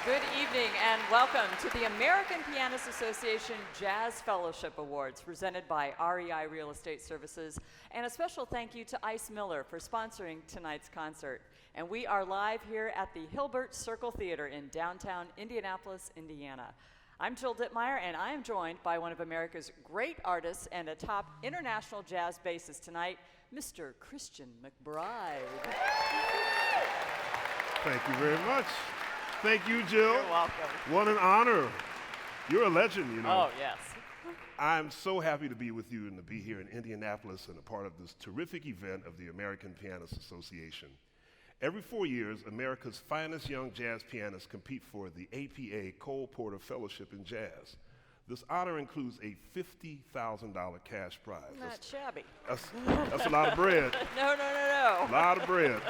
Good evening and welcome to the American Pianists Association Jazz Fellowship Awards presented by REI Real Estate Services, and a special thank you to Ice Miller for sponsoring tonight's concert. And we are live here at the Hilbert Circle Theater in downtown Indianapolis, Indiana. I'm Jill Dittmeyer, and I am joined by one of America's great artists and a top international jazz bassist tonight, Mr. Christian McBride. Thank you very much. Thank you, Jill. You're welcome. What an honor. You're a legend, you know. Oh, yes. I'm so happy to be with you and to be here in Indianapolis and a part of this terrific event of the American Pianists Association. Every 4 years, America's finest young jazz pianists compete for the APA Cole Porter Fellowship in Jazz. This honor includes a $50,000 cash prize. Not shabby. That's a lot of bread. No. A lot of bread.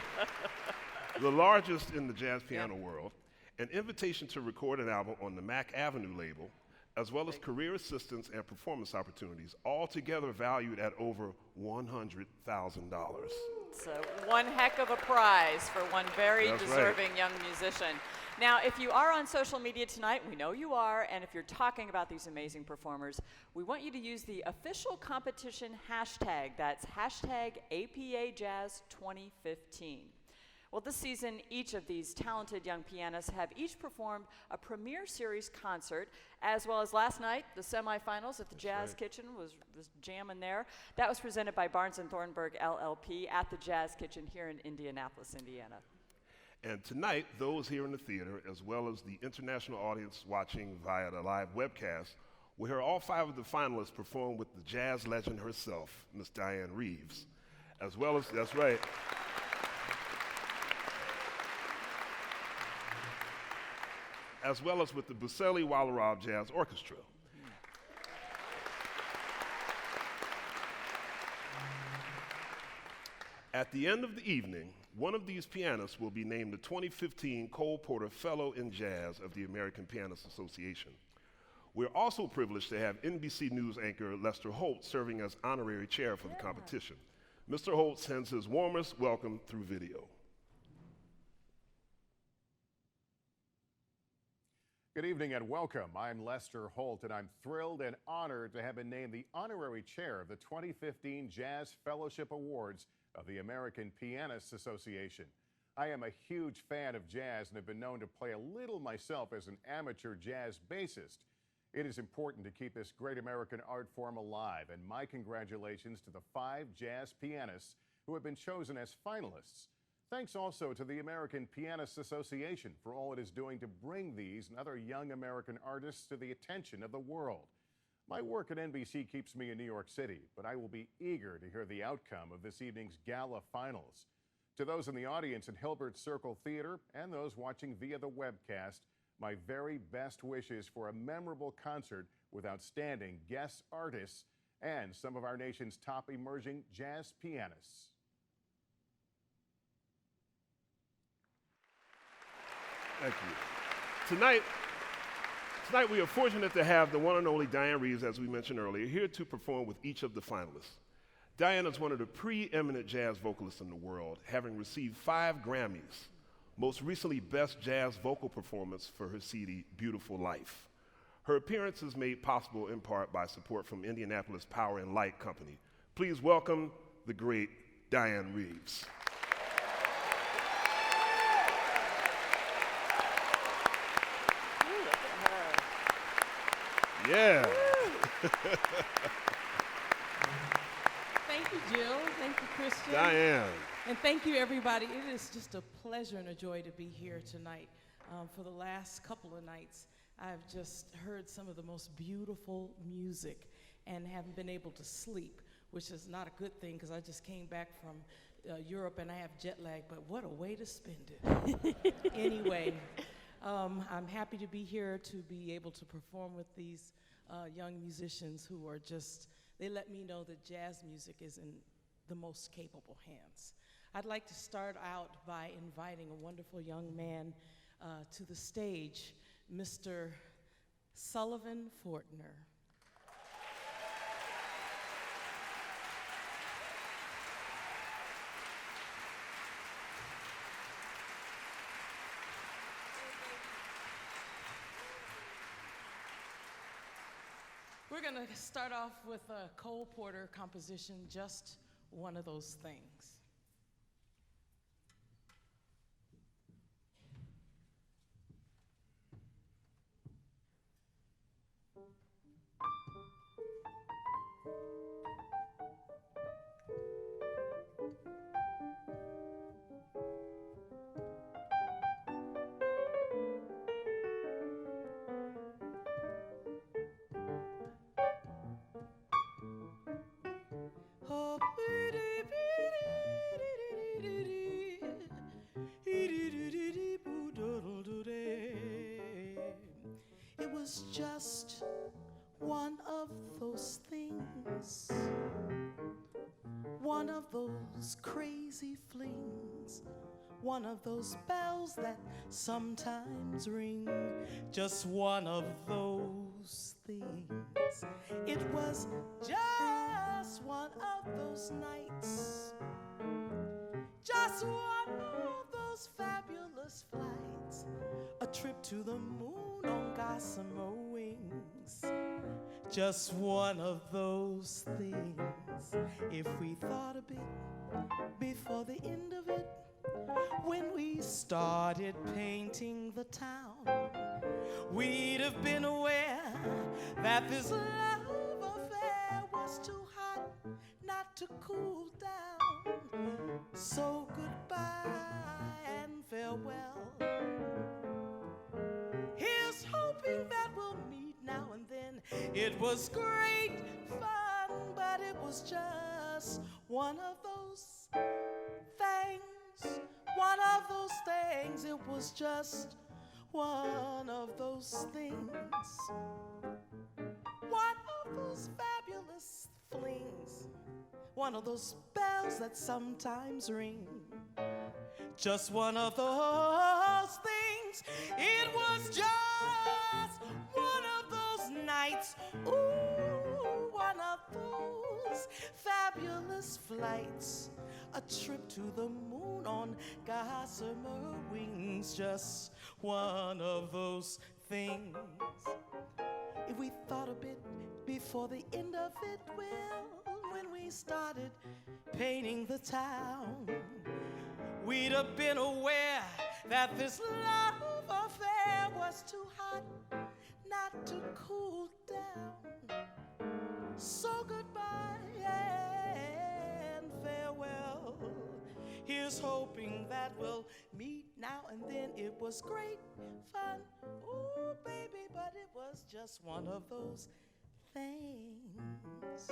The largest in the jazz piano world. An invitation to record an album on the Mac Avenue label, as well as career assistance and performance opportunities, all together valued at over $100,000. So one heck of a prize for one very That's deserving right. young musician. Now, if you are on social media tonight, we know you are, and if you're talking about these amazing performers, we want you to use the official competition hashtag. That's hashtag APAJazz2015. Well, this season, each of these talented young pianists have each performed a premiere series concert, as well as last night, the semifinals at the Jazz Kitchen was jamming there. That was presented by Barnes & Thornburg LLP at the Jazz Kitchen here in Indianapolis, Indiana. And tonight, those here in the theater, as well as the international audience watching via the live webcast, will hear all 5 of the finalists perform with the jazz legend herself, Miss Dianne Reeves, as well as, that's right, as well as with the Buselli-Wallarab Jazz Orchestra. At the end of the evening, one of these pianists will be named the 2015 Cole Porter Fellow in Jazz of the American Pianists Association. We're also privileged to have NBC News anchor Lester Holt serving as honorary chair for the competition. Mr. Holt sends his warmest welcome through video. Good evening and welcome. I'm Lester Holt, and I'm thrilled and honored to have been named the honorary chair of the 2015 Jazz Fellowship Awards of the American Pianists Association. I am a huge fan of jazz and have been known to play a little myself as an amateur jazz bassist. It is important to keep this great American art form alive, and my congratulations to the 5 jazz pianists who have been chosen as finalists. Thanks also to the American Pianists Association for all it is doing to bring these and other young American artists to the attention of the world. My work at NBC keeps me in New York City, but I will be eager to hear the outcome of this evening's gala finals. To those in the audience at Hilbert Circle Theater and those watching via the webcast, my very best wishes for a memorable concert with outstanding guest artists and some of our nation's top emerging jazz pianists. Thank you. Tonight we are fortunate to have the one and only Dianne Reeves, as we mentioned earlier, here to perform with each of the finalists. Dianne is one of the preeminent jazz vocalists in the world, having received 5 Grammys, most recently Best Jazz Vocal Performance for her CD, Beautiful Life. Her appearance is made possible in part by support from Indianapolis Power and Light Company. Please welcome the great Dianne Reeves. Yeah. Thank you, Jill. Thank you, Christian. Dianne. And thank you, everybody. It is just a pleasure and a joy to be here tonight. For the last couple of nights, I've just heard some of the most beautiful music and haven't been able to sleep, which is not a good thing because I just came back from Europe and I have jet lag, but what a way to spend it. Anyway. I'm happy to be here to be able to perform with these young musicians who are just, they let me know that jazz music is in the most capable hands. I'd like to start out by inviting a wonderful young man to the stage, Mr. Sullivan Fortner. We're going to start off with a Cole Porter composition, Just One of Those Things. It was just one of those things, one of those crazy flings, one of those bells that sometimes ring, just one of those things. It was just one of those nights, just one of those fabulous flights, a trip to the moon on gossamer wings, just one of those things. If we thought a bit before the end of it, when we started painting the town, we'd have been aware that this love affair was too hot not to cool down. So goodbye and farewell. Here's hoping that we'll meet now and then. It was great fun, but it was just one of those things, one of those things. It was just one of those things, one of those fabulous flings, one of those bells that sometimes ring, just one of those things. It was just one of those nights, ooh, one of those fabulous flights, a trip to the moon on gossamer wings, just one of those things. If we thought a bit before the end of it, well, when we started painting the town, we'd have been aware that this love affair was too hot not to cool down. So goodbye and farewell. Here's hoping that we'll meet now and then. It was great fun, ooh baby, but it was just one of those things.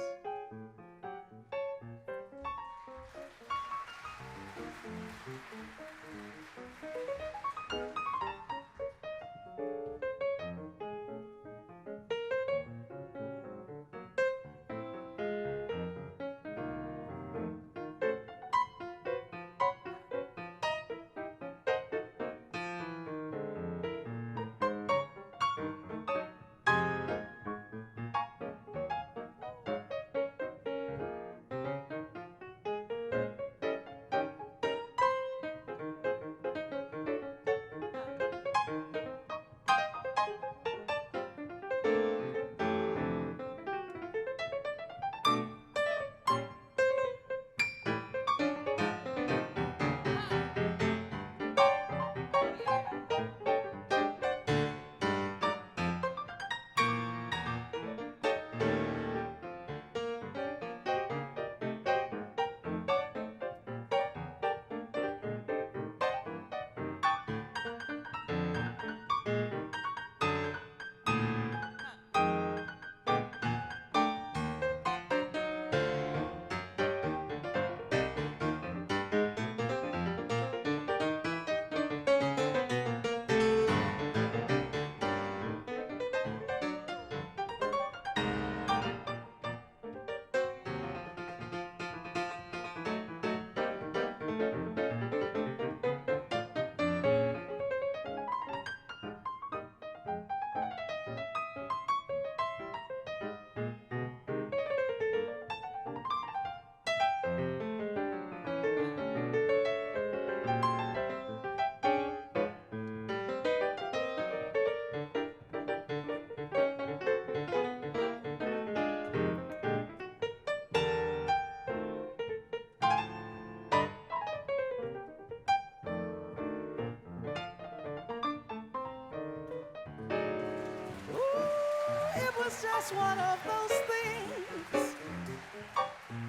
was just one of those things,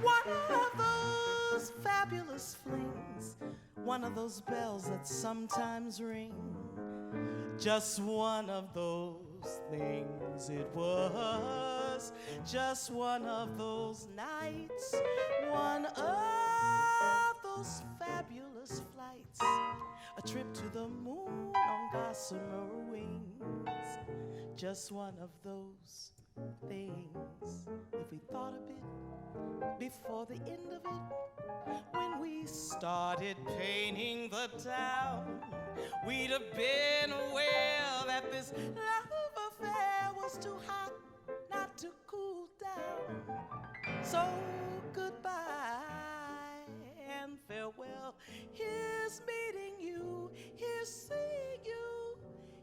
one of those fabulous flings, one of those bells that sometimes ring. Just one of those things it was, just one of those nights, one of those fabulous flights, a trip to the moon on gossamer wings. Just one of those things. If we thought a bit before the end of it, when we started painting the town, we'd have been aware that this love affair was too hot not to cool down. So goodbye and farewell. Here's meeting you, here's seeing you,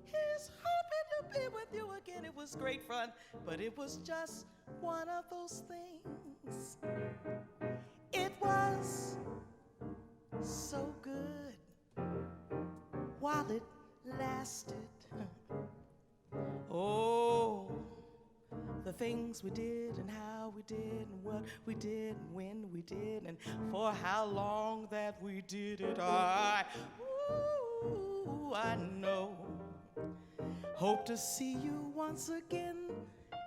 here's hoping to be with you again. It was great fun, but it was just one of those things. It was so good while it lasted. Oh, the things we did and how we did and what we did and when we did and for how long that we did it. I know. Hope to see you once again.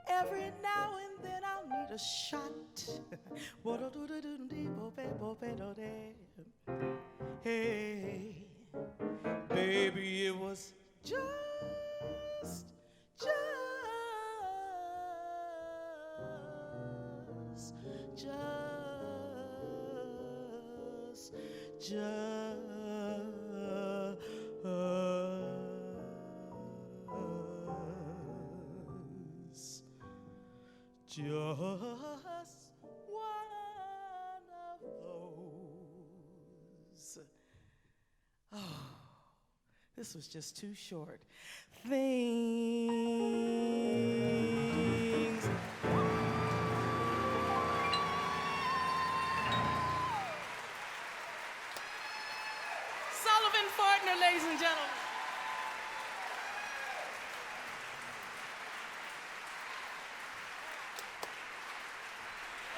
Every now and then I'll need a shot. Hey, baby, it was just one of those. Oh, this was just too short. Things. Sullivan Fortner, ladies and gentlemen.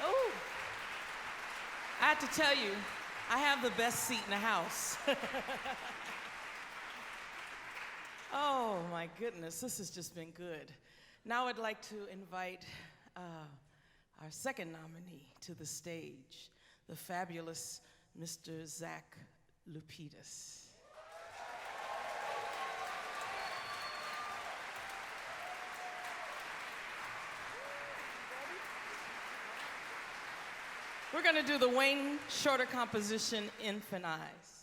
Oh, I have to tell you, I have the best seat in the house. Oh my goodness, this has just been good. Now I'd like to invite our second nominee to the stage, the fabulous Mr. Zach Lapidus. We're going to do the Wayne Shorter composition, Finalist.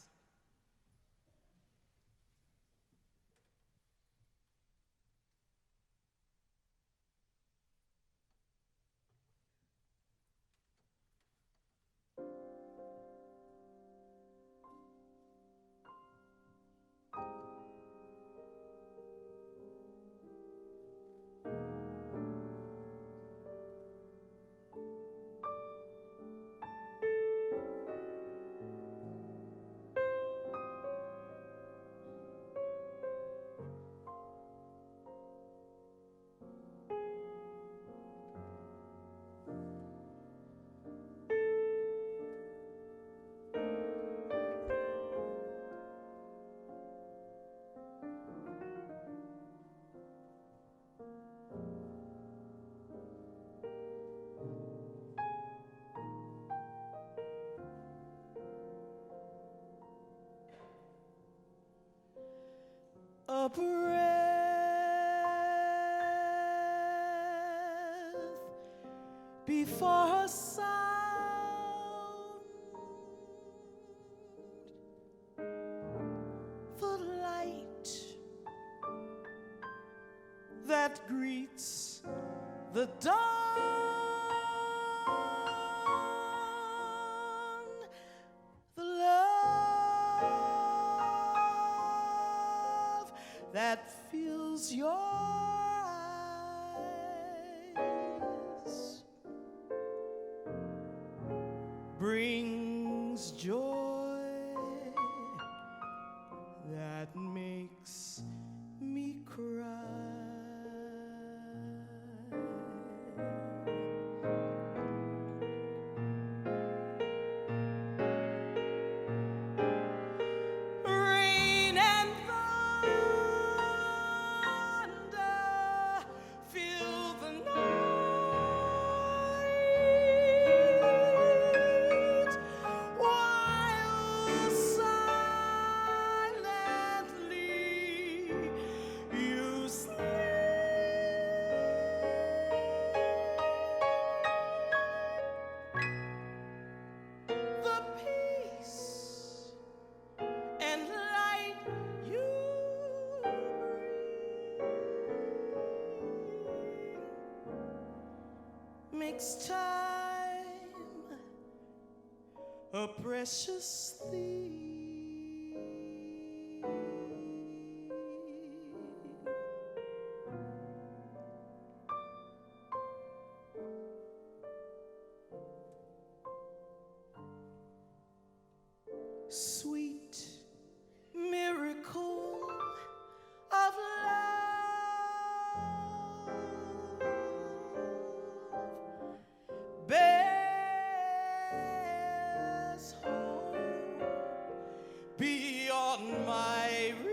A breath before a sound, the light that greets the dawn, the love that fills your eyes, brings joy that makes me cry. takes time, a precious thing. Sweet miracle of love bears hope beyond my reach.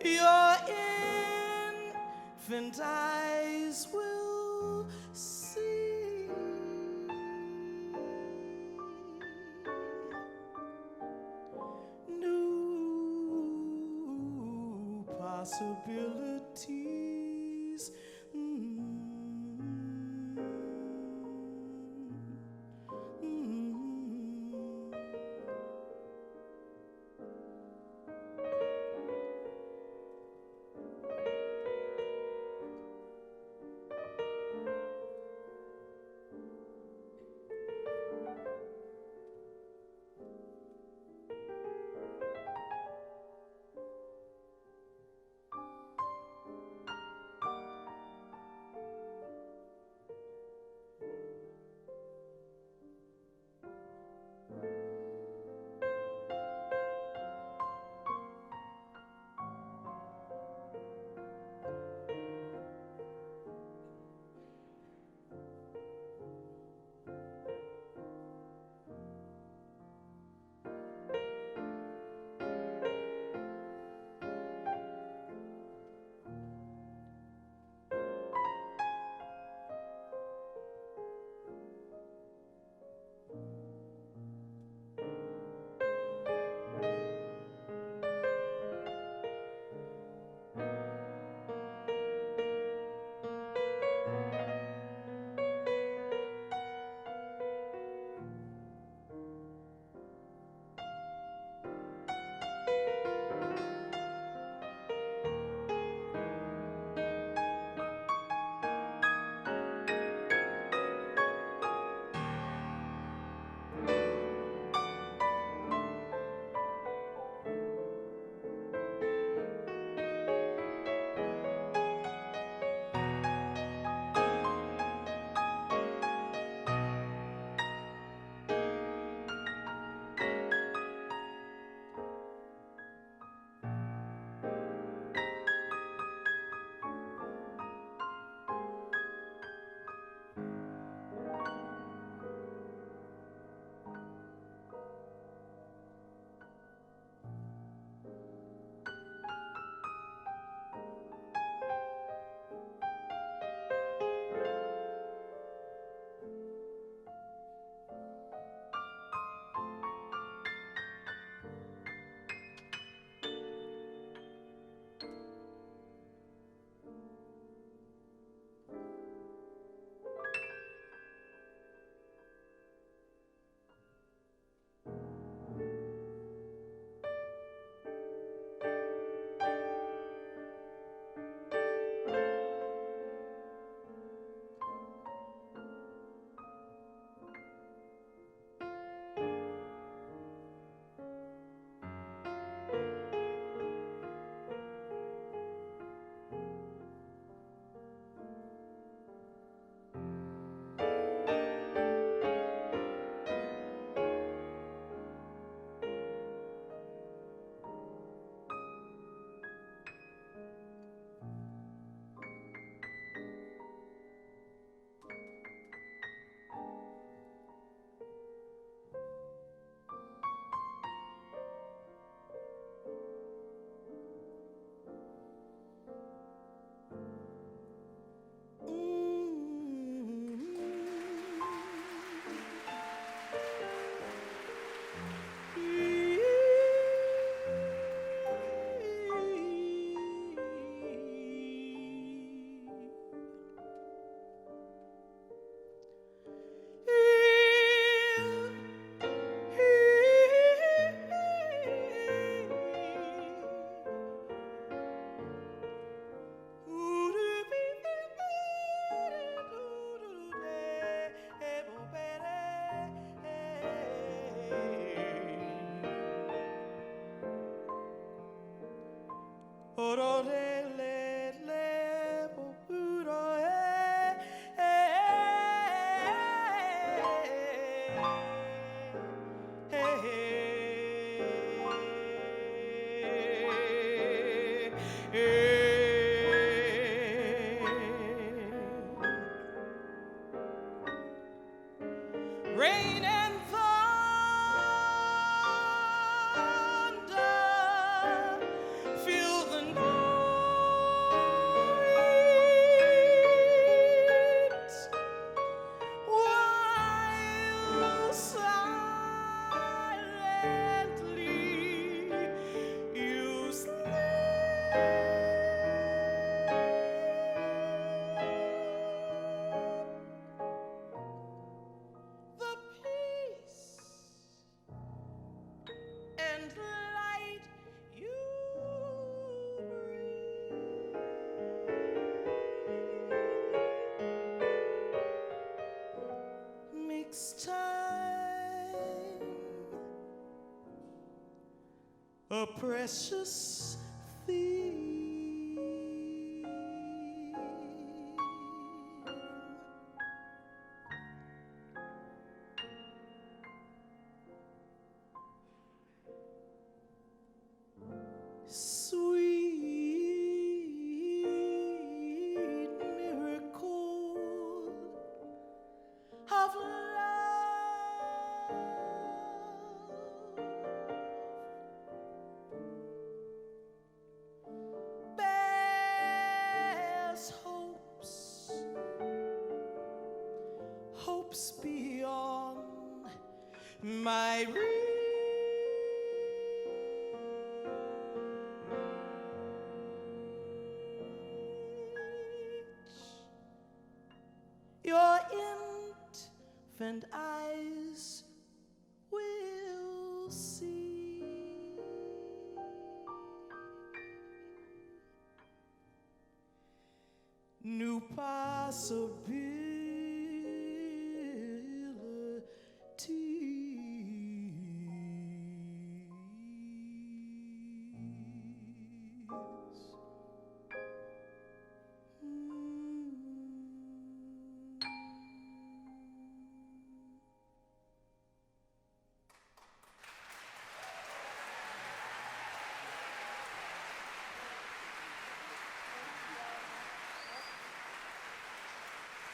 Your infant eyes will see new possibilities. Rain and thunder fill the night, while silently you sleep. The peace and light you bring makes time a precious thing. Sweet miracle of love, bears hopes beyond my reach. Your infant eyes will see new possibilities.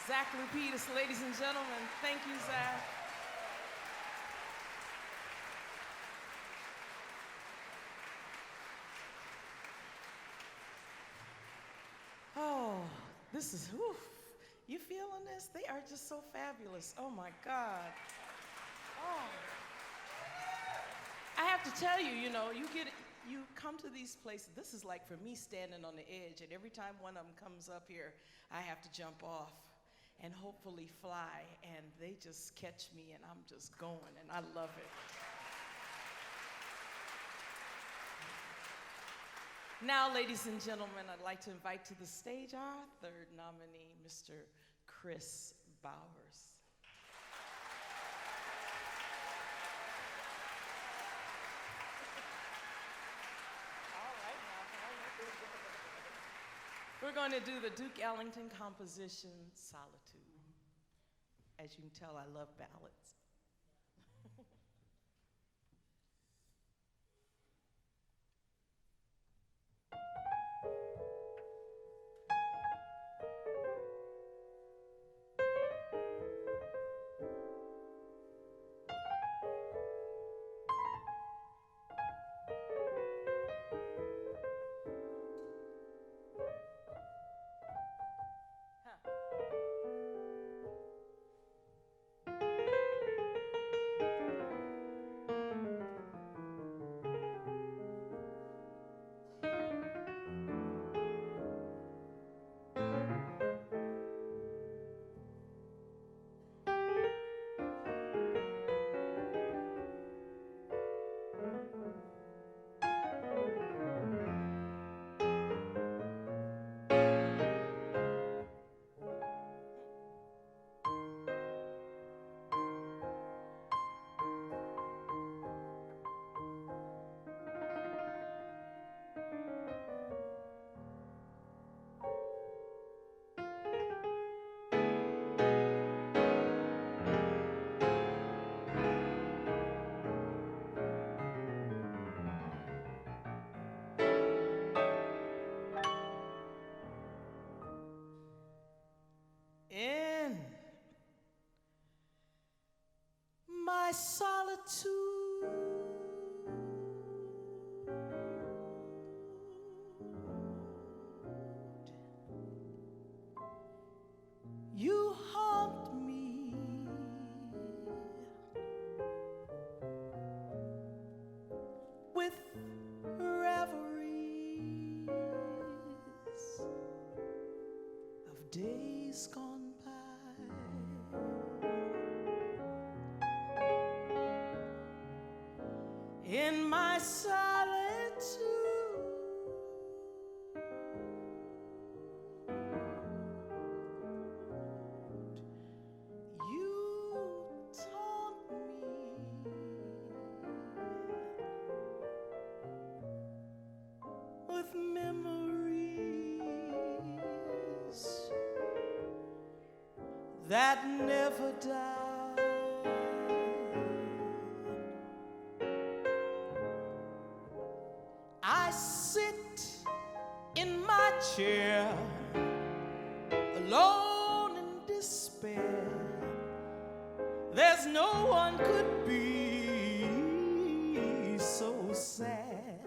Zach Lapidus, ladies and gentlemen. Thank you, Zach. Oh, this is, whew. You feeling this? They are just so fabulous. Oh my God. Oh. I have to tell you, you know, you come to these places, this is like for me standing on the edge, and every time one of them comes up here, I have to jump off and hopefully fly, and they just catch me and I'm just going, and I love it. Now, ladies and gentlemen, I'd like to invite to the stage our third nominee, Mr. Kris Bowers. We're going to do the Duke Ellington composition, Solitude. As you can tell, I love ballads. my solitude. You haunt me with reveries of days gone by. In my solitude, you taunt me with memories that never die. I sit in my chair, alone in despair. There's no one could be so sad.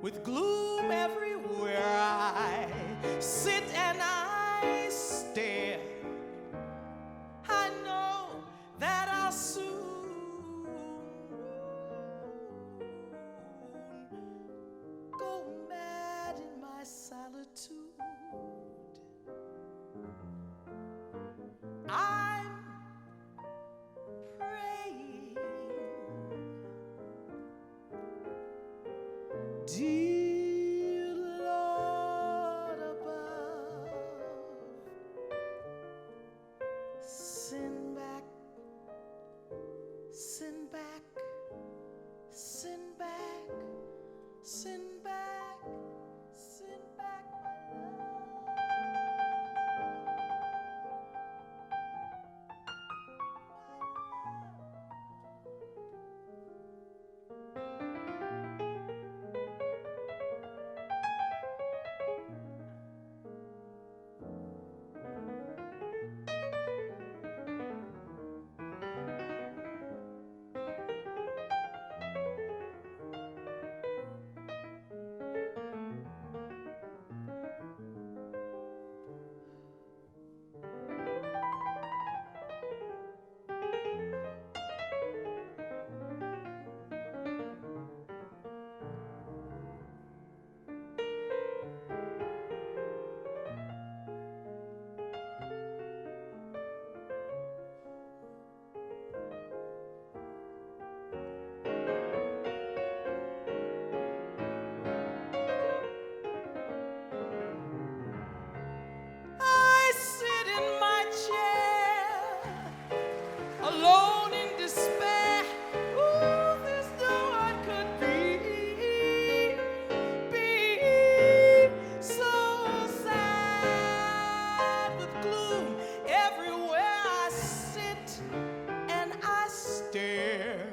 With gloom everywhere, I sit and I stare. I know that I'll soon go mad in my solitude. I'm praying, dear Lord above, send back, send back, send back, send back, send back my I sit in my chair, alone in despair. Ooh, there's no one could be so sad. With gloom everywhere, I sit and I stare.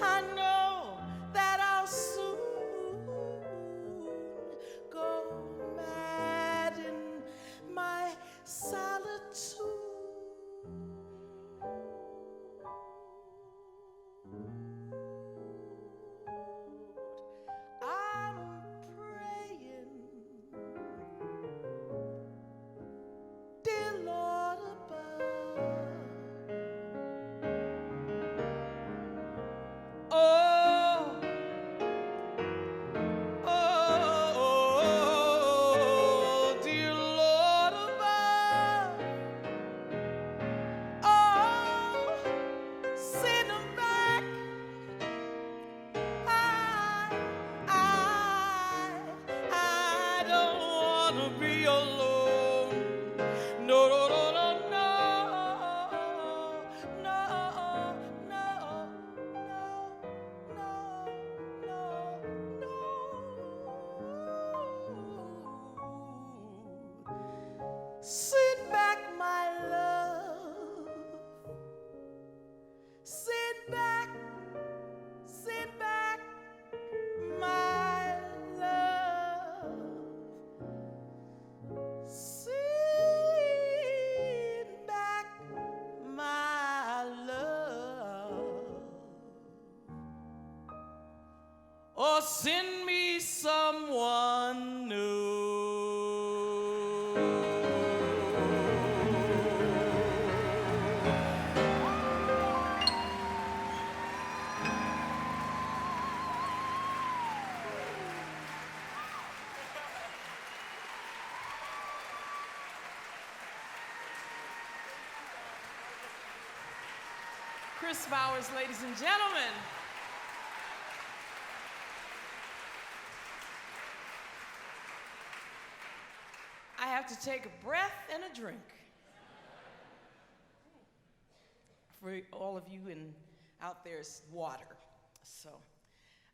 I know that I'll soon go mad in my solitude. I'm praying, dear Lord above, oh, oh, dear Lord above, send me someone new. Kris Bowers, ladies and gentlemen. I have to take a breath and a drink. For all of you out there, it's water. So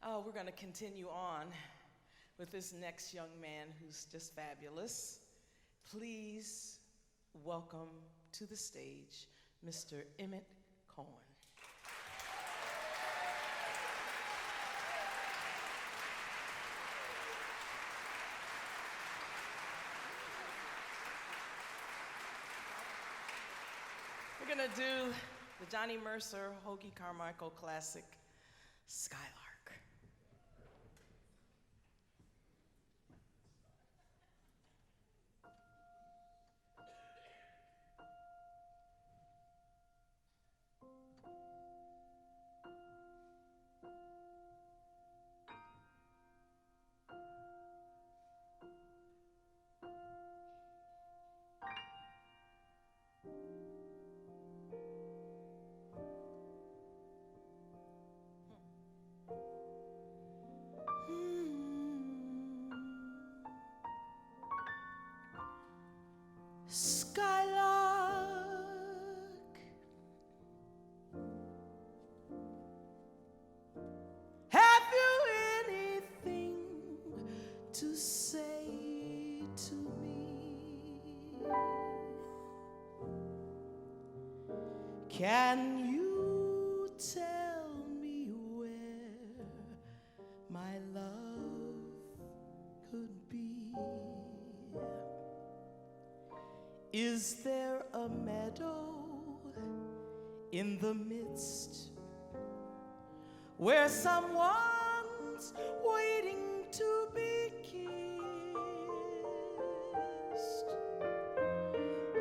we're going to continue on with this next young man who's just fabulous. Please welcome to the stage Mr. Emmet Cohen. We're gonna do the Johnny Mercer, Hoagie Carmichael classic, Skylark. To say to me, can you tell me where my love could be? Is there a meadow in the midst where someone's waiting to be kissed?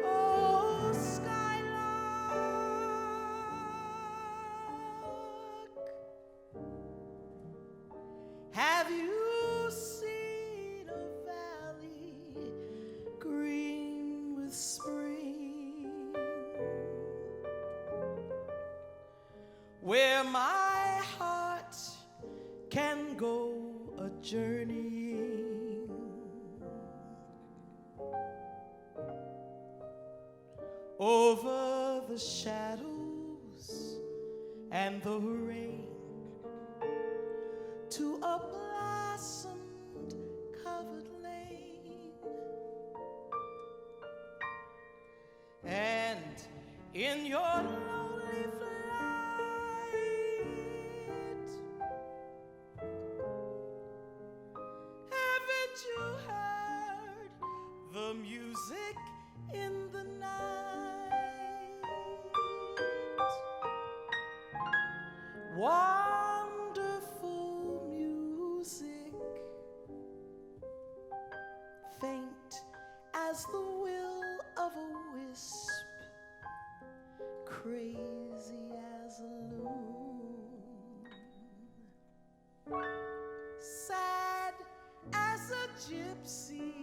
Oh, Skylark, have you seen a valley green with spring, where my heart can go journeying over the shadows and the rain to a blossomed covered lane, and in your lonely flight you heard the music in the night, wonderful music, faint as the will of a wisp, crazy as a loon, sad as a gypsy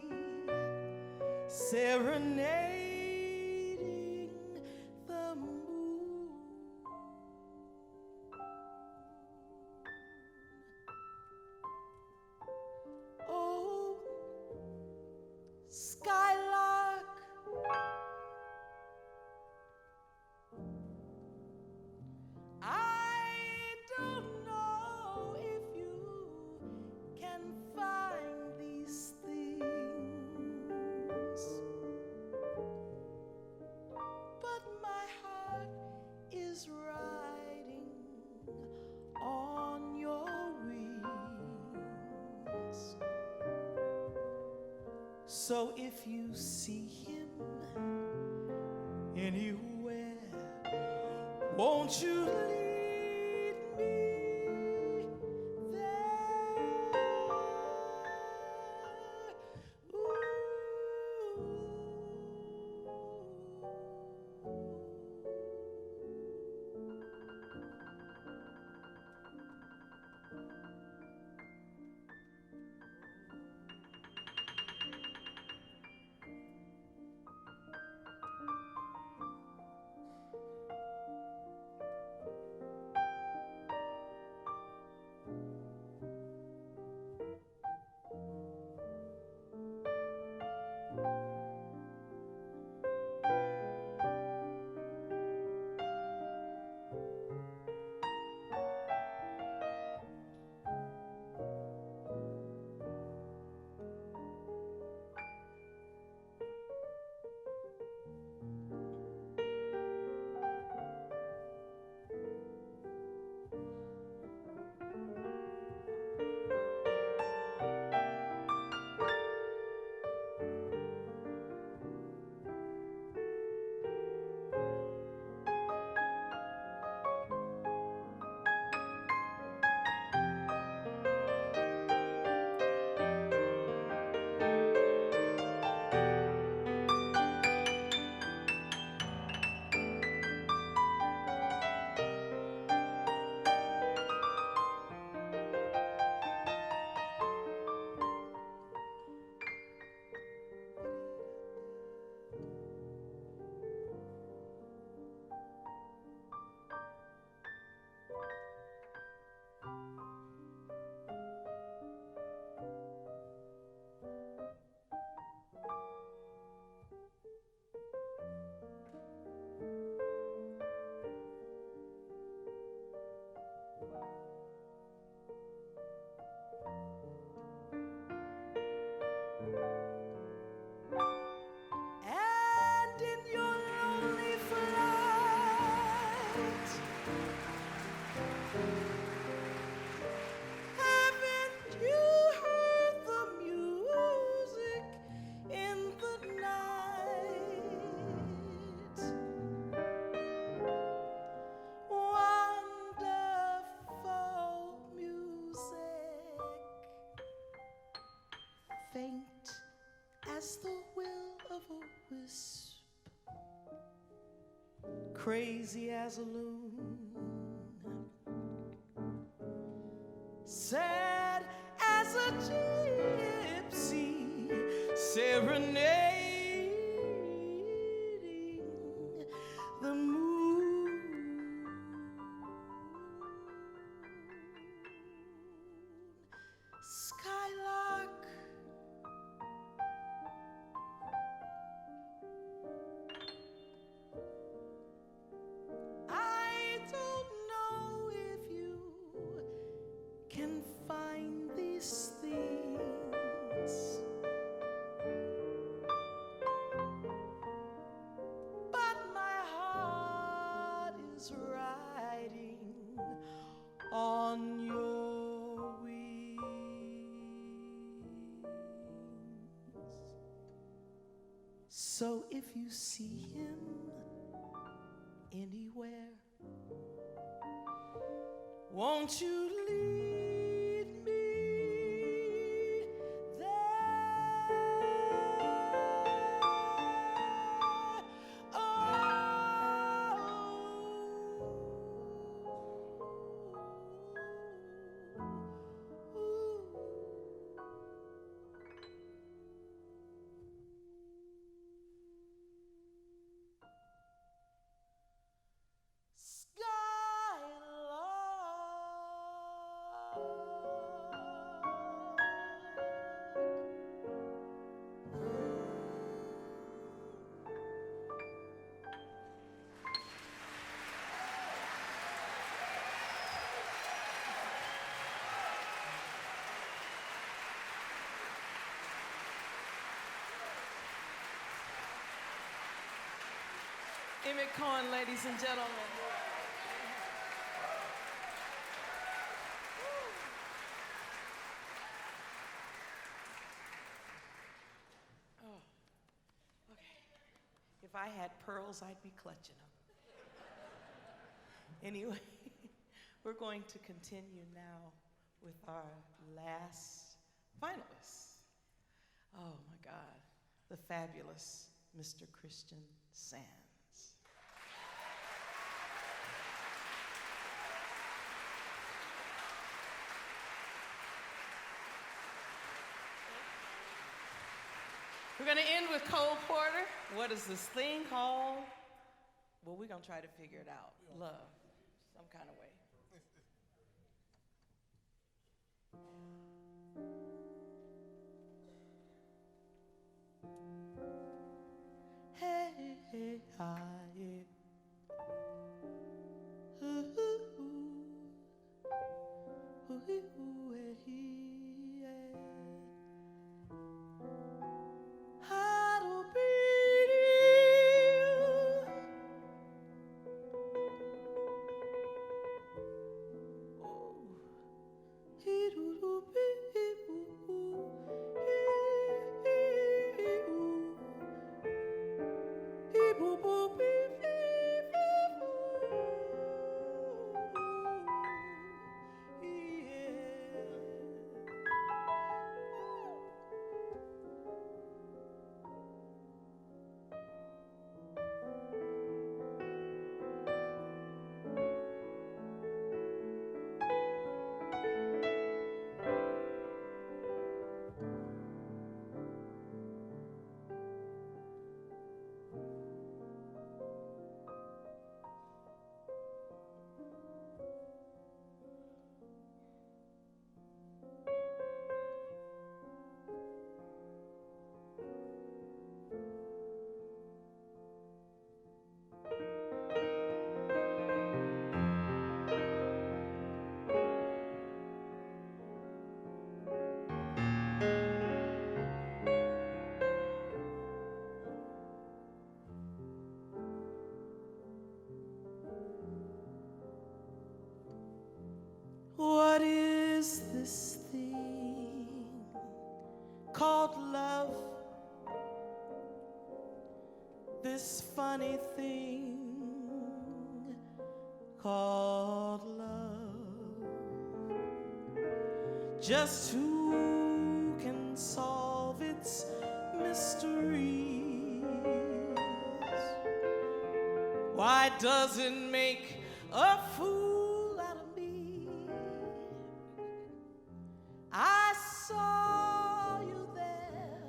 serenading the moon. Oh, Skylark, I don't know if you can find these things, but my heart is riding on your wings. So if you see him anywhere, won't you lead me there? crazy as a loon, sad as a gypsy, serenading the moon. Skylark, I don't know if you can find these things, but my heart is riding on your wings. So if you see him anywhere, won't you lead me there? Emmet Cohen, ladies and gentlemen. Oh, okay. If I had pearls, I'd be clutching them. Anyway, we're going to continue now with our last finalist. Oh my God, the fabulous Mr. Christian Sands. We're going to end with Cole Porter. What is this thing called? Well, we're going to try to figure it out. Love, some kind of way. Hey, hey, hi, yeah. Ooh, ooh, ooh, ooh, ooh, yeah. What is this thing called love? This funny thing called love. Just who can solve its mysteries? Why does it make a fool out of me? I saw you there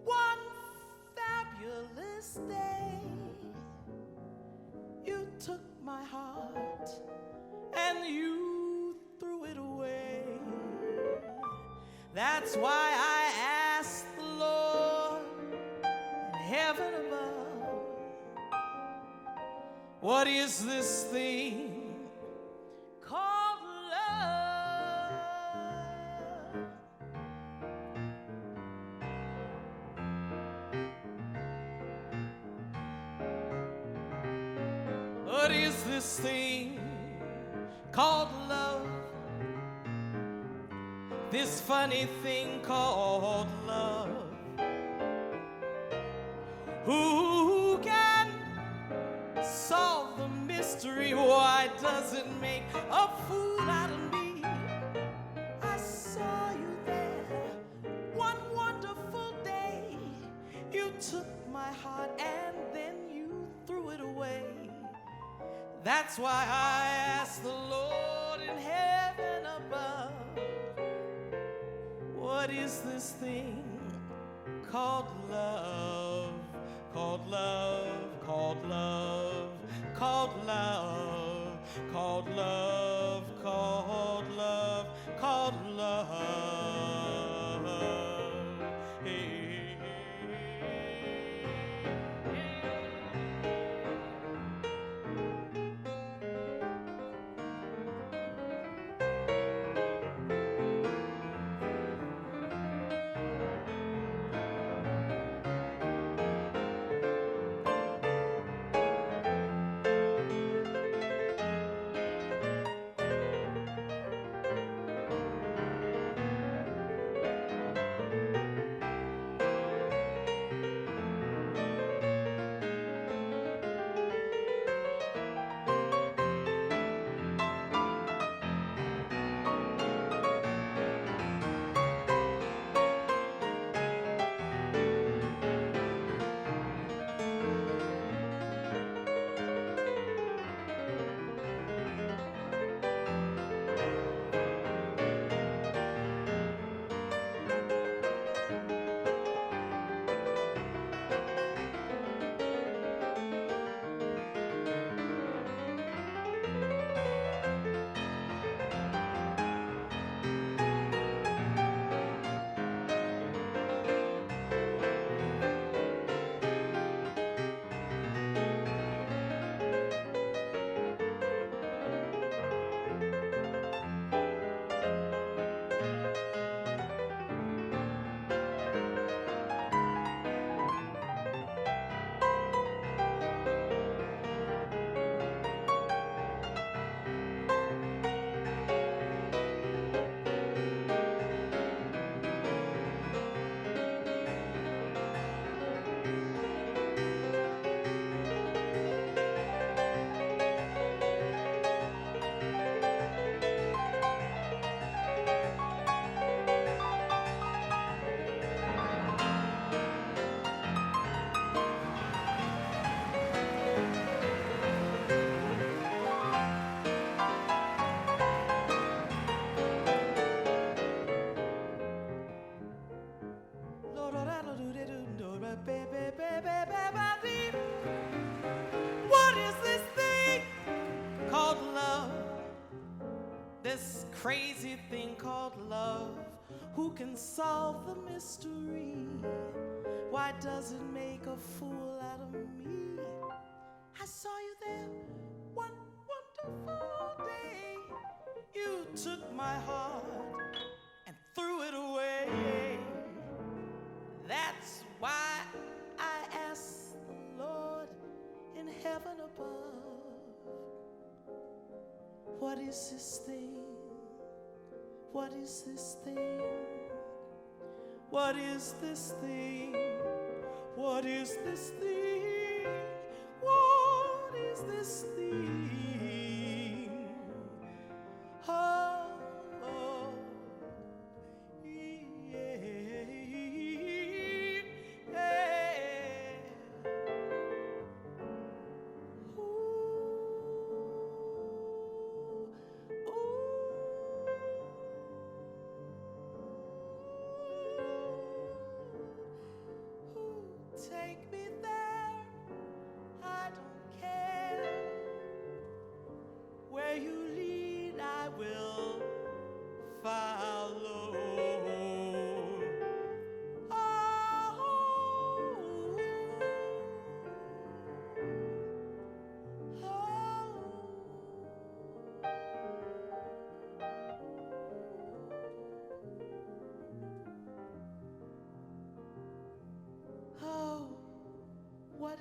one fabulous day. You took my heart and you threw it away. That's why I asked the Lord in heaven above, what is this thing called love? What is this thing called love? This funny thing called love. Who can solve the mystery? Why does it make a fool out of me? I saw you there one wonderful day. You took my heart and then you threw it away. That's why I asked the Lord in heaven above, what is this thing called love? Called love, called love, called love, called love, called love, called love. Hey, what is this thing called love? This crazy thing called love. Who can solve the mystery? Why does it make a fool out of me? I saw you there one wonderful day. You took my heart and threw it away. That's why I asked the Lord in heaven above, what is this thing? What is this thing? What is this thing? What is this thing? What is this thing? Oh, oh, yeah, yeah. Ooh.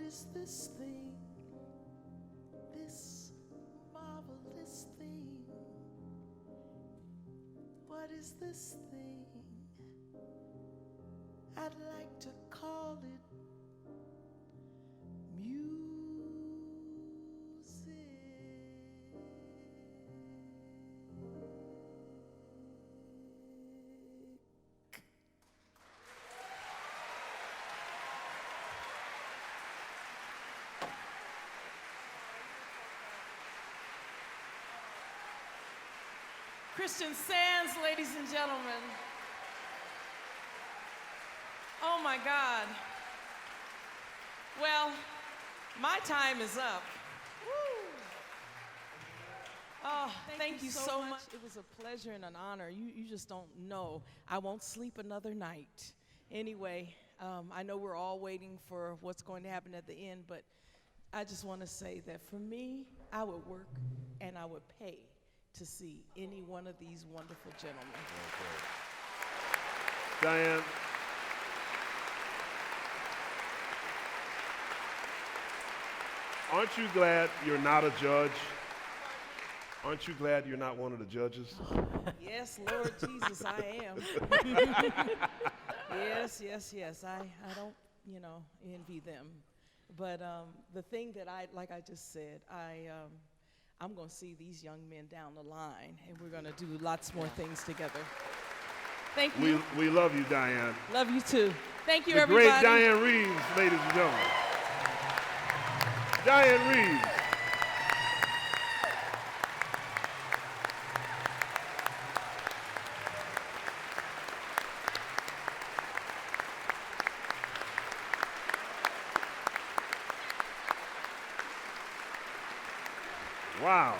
is this thing, this marvelous thing? What is this thing? I'd like to call it music. Christian Sands, ladies and gentlemen. Oh my God. Well, my time is up. Woo. Oh, thank you so much. It was a pleasure and an honor. You just don't know. I won't sleep another night. Anyway, I know we're all waiting for what's going to happen at the end, but I just want to say that for me, I would work and I would pay to see any one of these wonderful gentlemen. Okay. Dianne, aren't you glad you're not a judge? Aren't you glad you're not one of the judges? Yes, Lord Jesus, I am. Yes. I don't, envy them. But the thing that like I just said, I'm going to see these young men down the line, and we're going to do lots more things together. Thank you. We love you, Dianne. Love you too. Thank you, the everybody. Great Dianne Reeves, ladies and gentlemen. Dianne Reeves. Wow.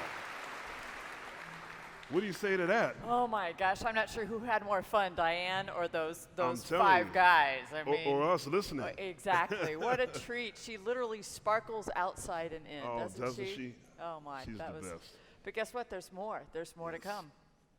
What do you say to that? Oh my gosh, I'm not sure who had more fun, Dianne or those telling five you. guys. I mean, Or us listening. Exactly. What a treat. She literally sparkles outside and in, Oh, doesn't she? Oh my, She's that the was. best. But guess what? There's more. There's more to come.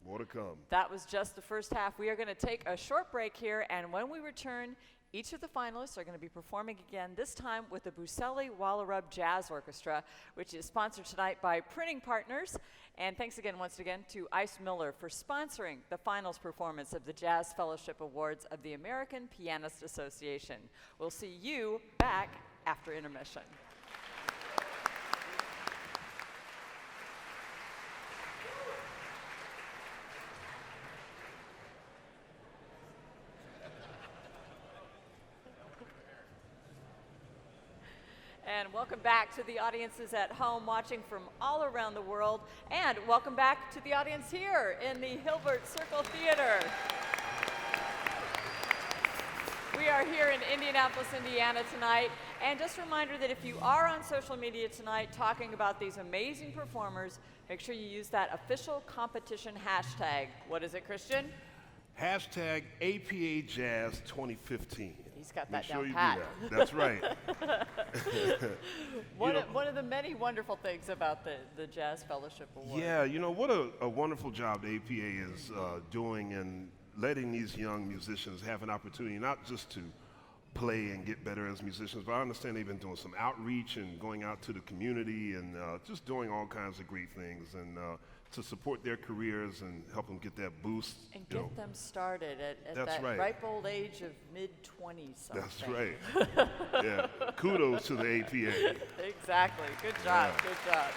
More to come. That was just the first half. We are going to take a short break here, and when we return, each of the finalists are going to be performing again, this time with the Buselli-Wallarab Jazz Orchestra, which is sponsored tonight by Printing Partners. And thanks again, once again, to Ice Miller for sponsoring the finals performance of the Jazz Fellowship Awards of the American Pianists Association. We'll see you back after intermission. And welcome back to the audiences at home watching from all around the world. And welcome back to the audience here in the Hilbert Circle Theater. We are here in Indianapolis, Indiana tonight. And just a reminder that if you are on social media tonight talking about these amazing performers, make sure you use that official competition hashtag. What is it, Christian? Hashtag APA Jazz 2015. He's got that Make sure down you pat. do that. That's right. One of the many wonderful things about the Jazz Fellowship Award. Yeah, what a wonderful job the APA is doing and letting these young musicians have an opportunity not just to play and get better as musicians, but I understand they've been doing some outreach and going out to the community and just doing all kinds of great things and to support their careers and help them get that boost. And get them started at That's that right. ripe old age of mid-20s something. That's right. Yeah. Kudos to the APA. Exactly. Good job. Yeah. Good job.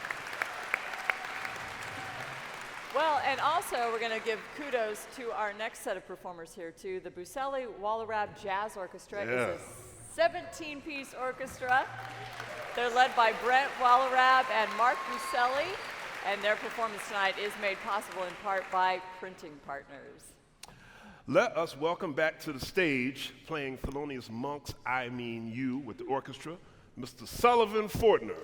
Well, and also we're going to give kudos to our next set of performers here too. The Buselli-Wallarab Jazz Orchestra is a 17-piece orchestra. They're led by Brent Wallarab and Mark Buselli, and their performance tonight is made possible in part by Printing Partners. Let us welcome back to the stage, playing Thelonious Monk's I Mean You with the orchestra, Mr. Sullivan Fortner.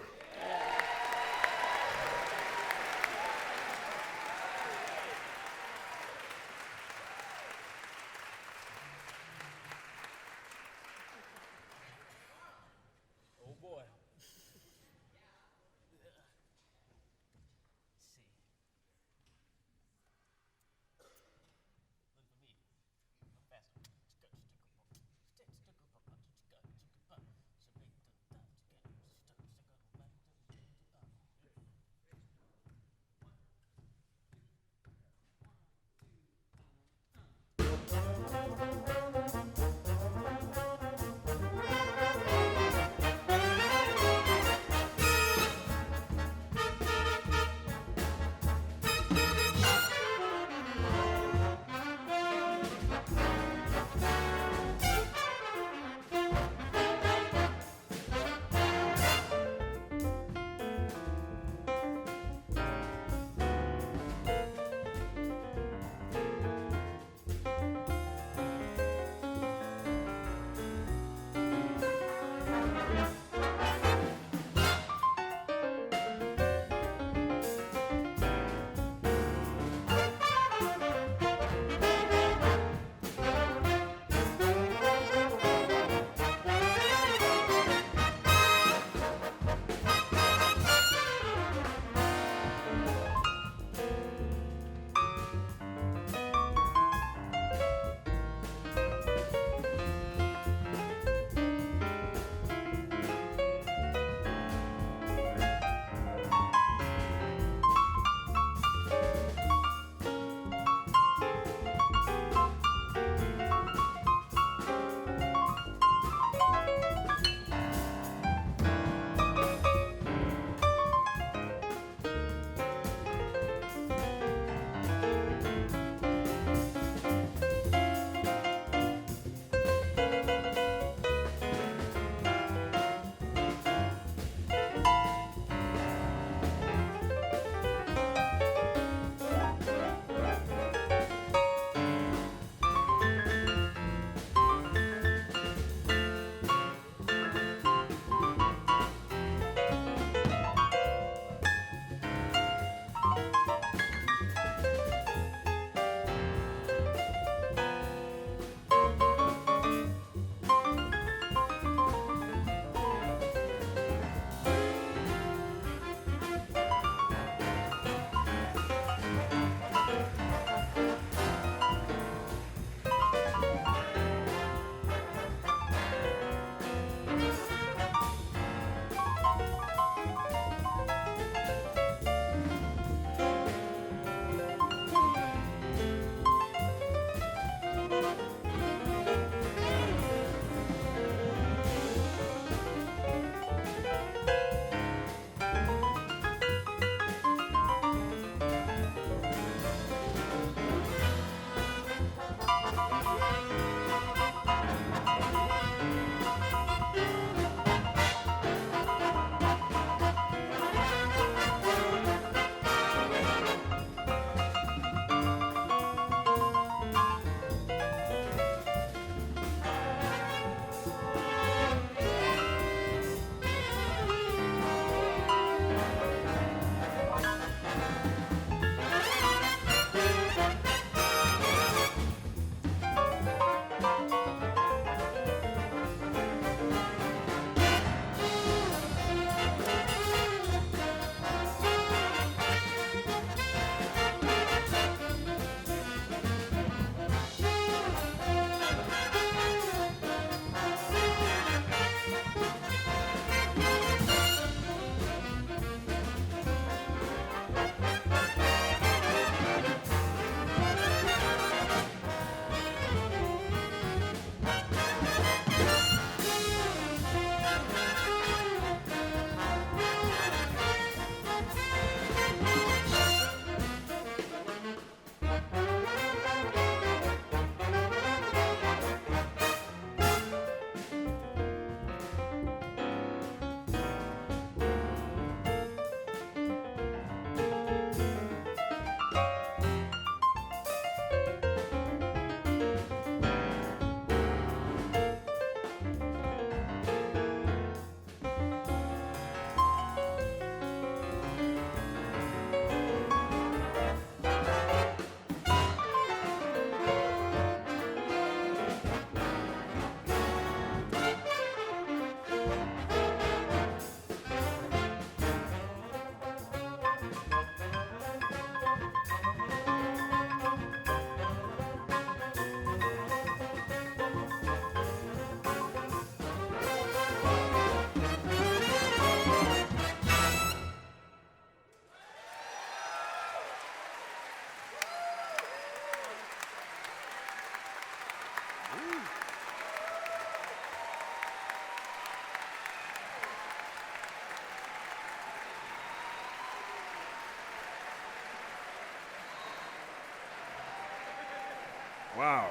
Wow.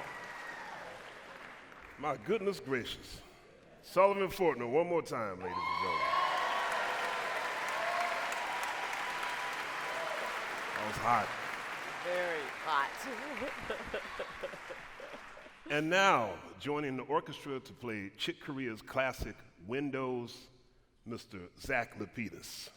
My goodness gracious. Sullivan Fortner, one more time, ladies and gentlemen. That was hot. Very hot. And now, joining the orchestra to play Chick Corea's classic Windows, Mr. Zach Lapidus.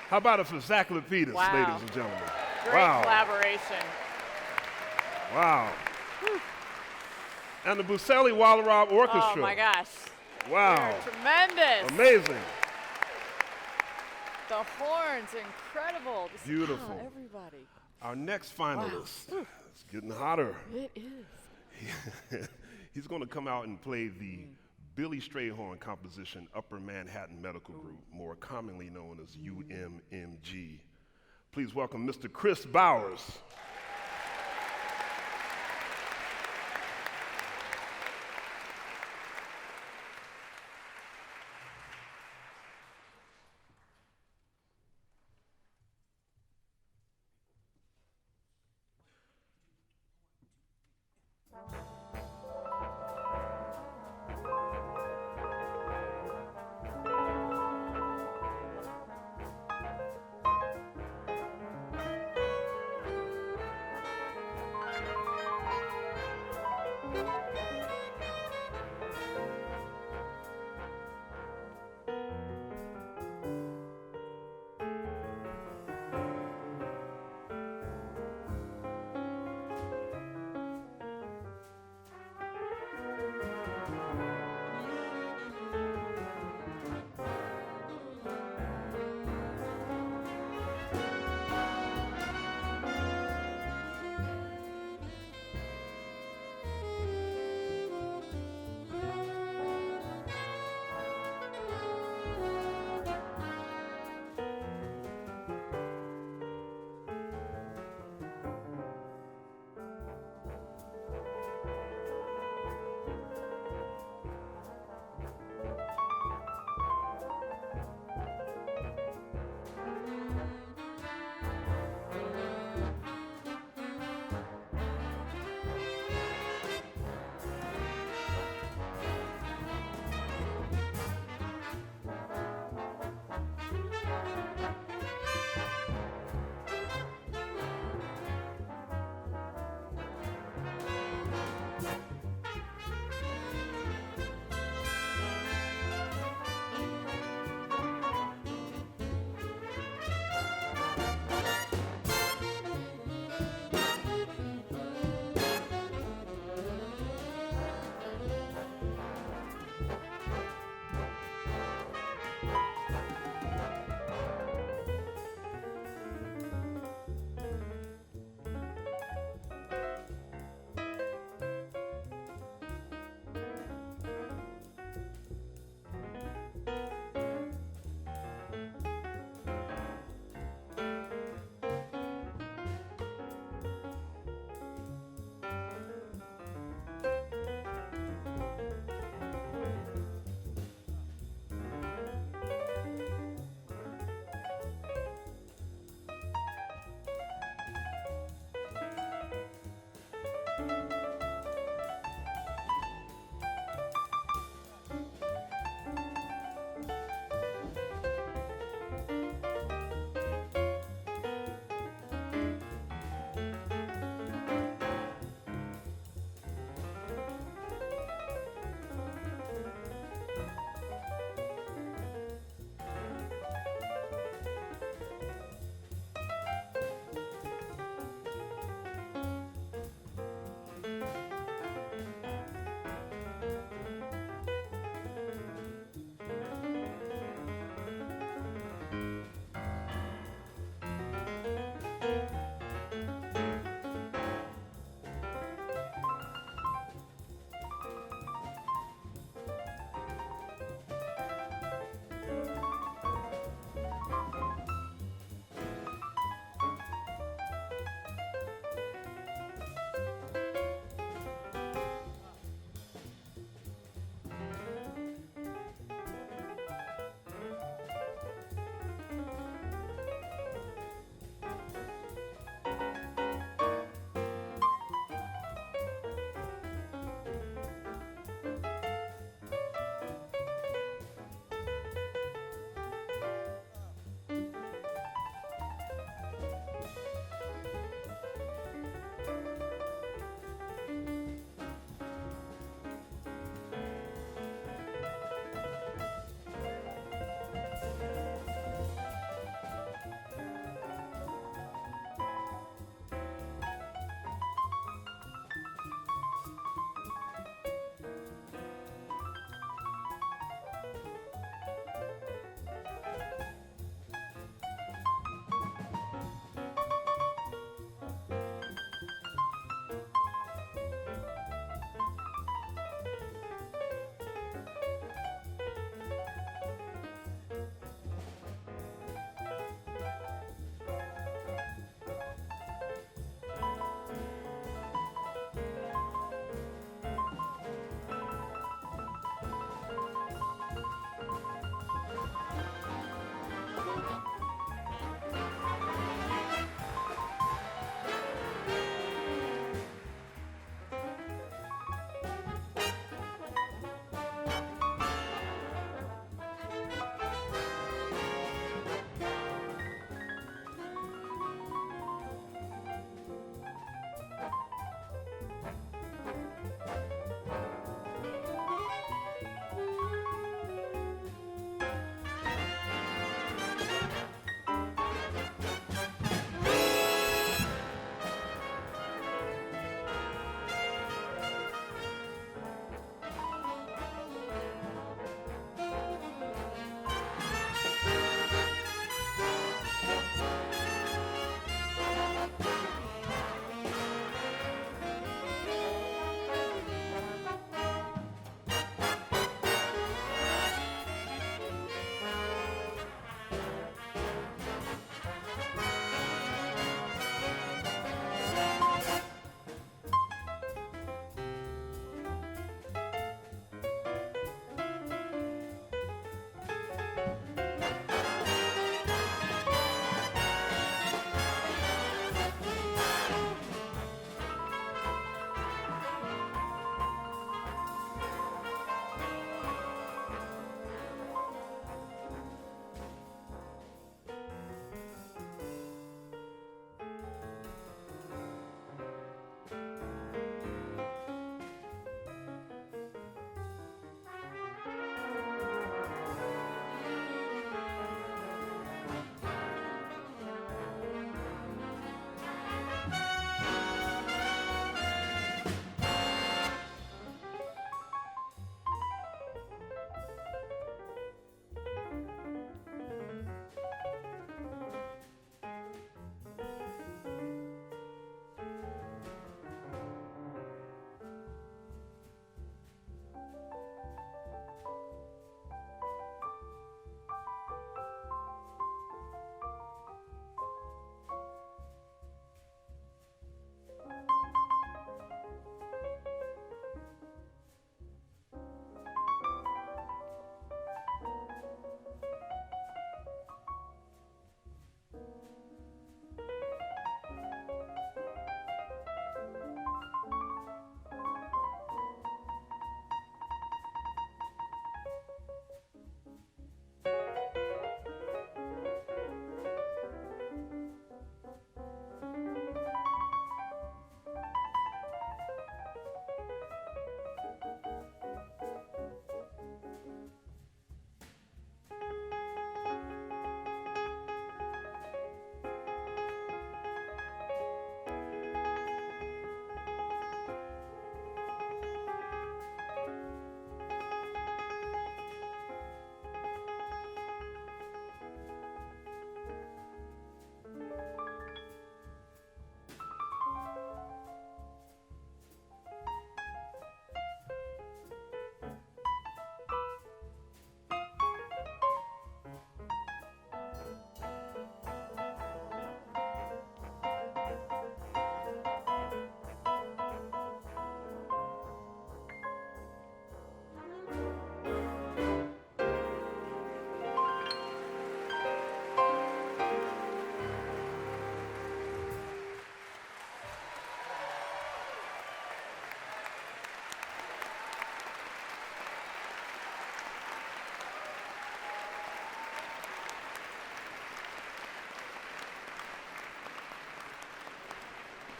How about it for Zach Lapidus, Wow. ladies and gentlemen? Great Wow. collaboration. Wow. And the Buselli-Wallarab Orchestra. Oh my gosh. Wow. They're tremendous. Amazing. The horns, incredible. Just, Beautiful. everybody. Our next finalist, it's getting hotter. It is. He's going to come out and play the Billy Strayhorn composition Upper Manhattan Medical Group, more commonly known as UMMG. Please welcome Mr. Kris Bowers.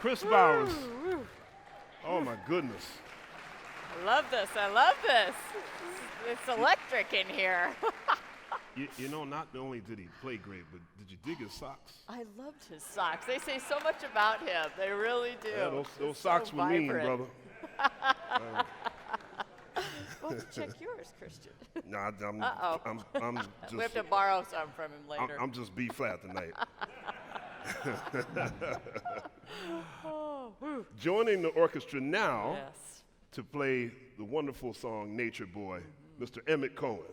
Kris Bowers. Oh my goodness. I love this. I love this. It's electric in here. You know, not only did he play great, but did you dig his socks? I loved his socks. They say so much about him. They really do. Yeah, those It's socks so were mean, vibrant. brother. Well, check yours, Christian. Nah, Uh-oh. I'm just. We have to borrow some from him later. I'm just B flat tonight. Oh, whew. Joining the orchestra now Yes. to play the wonderful song Nature Boy, Mr. Emmet Cohen.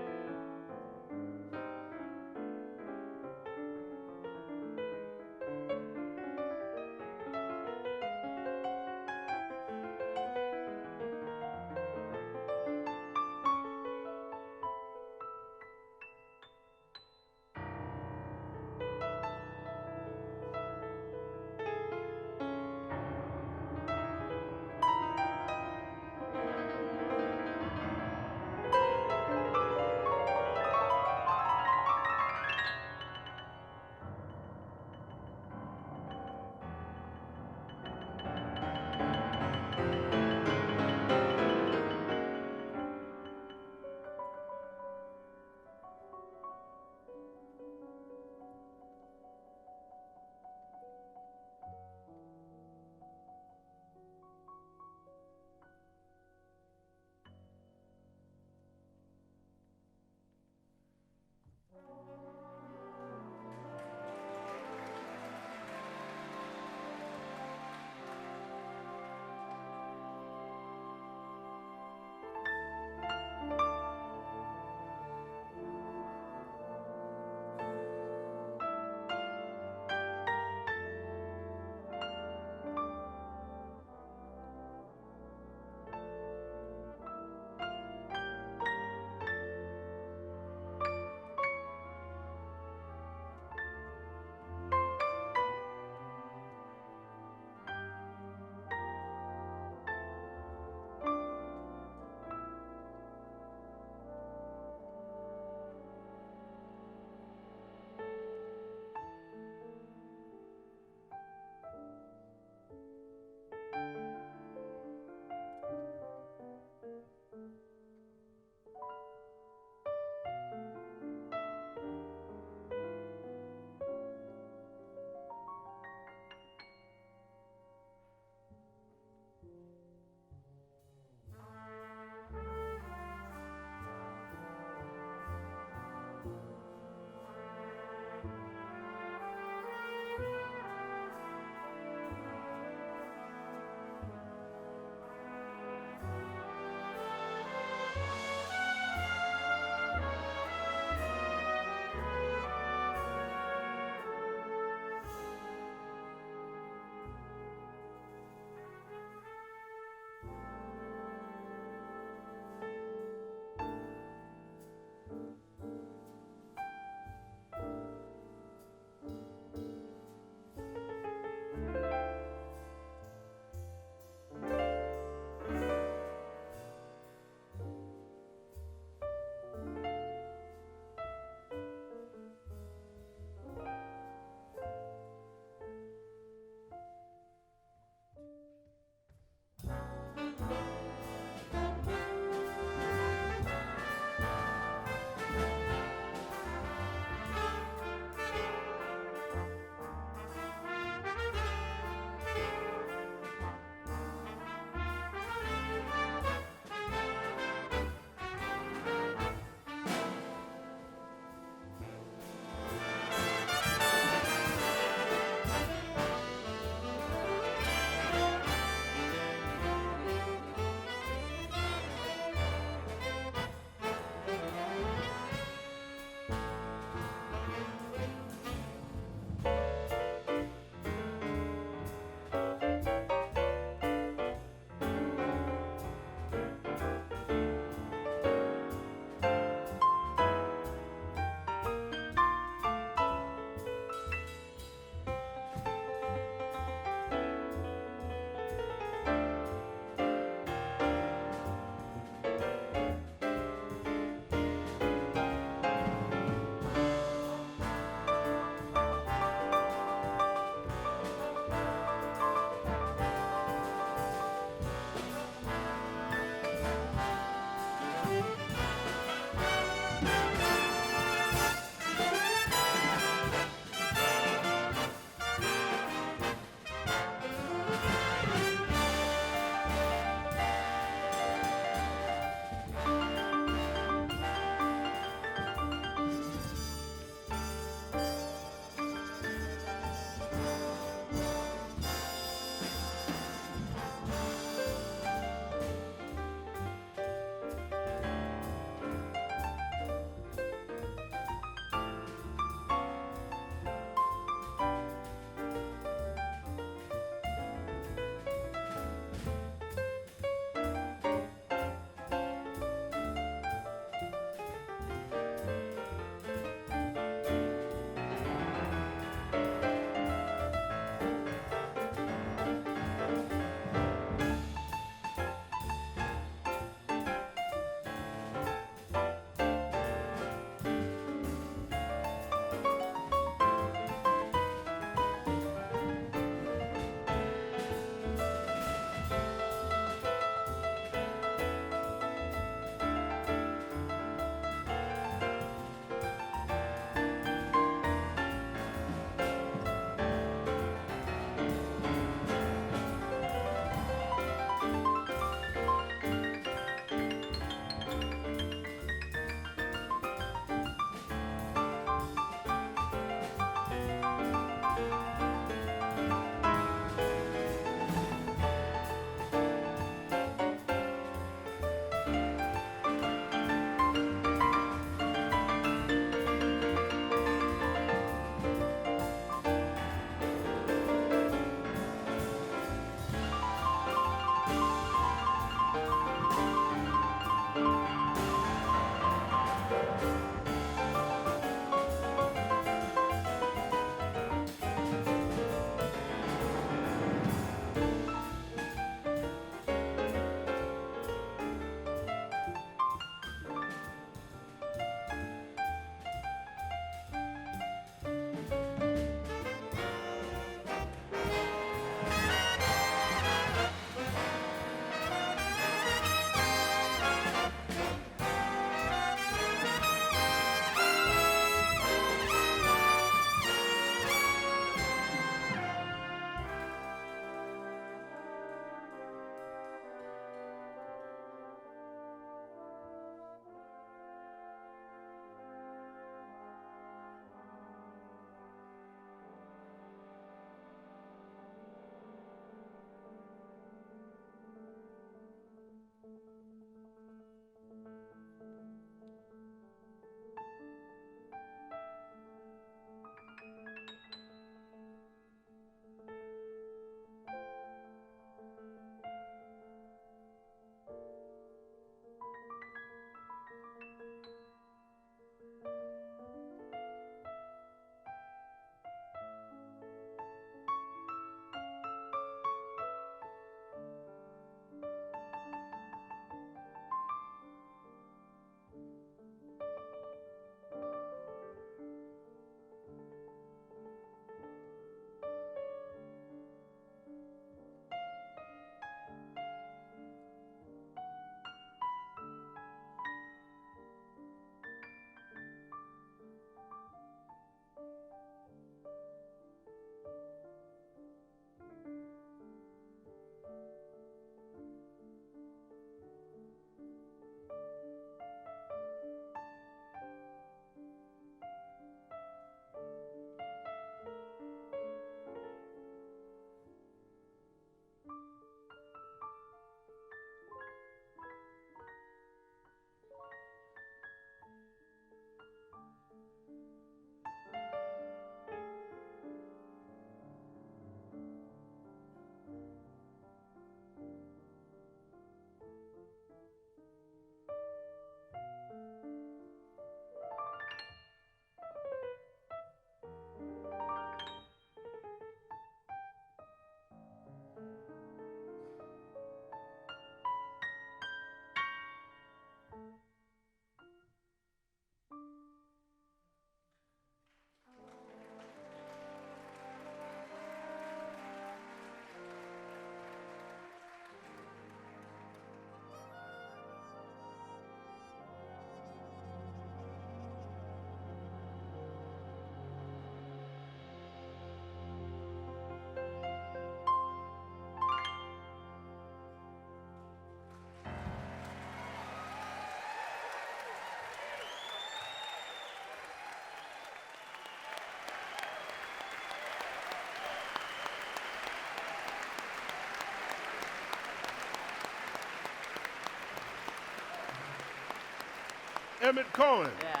Emmet Cohen. Yeah.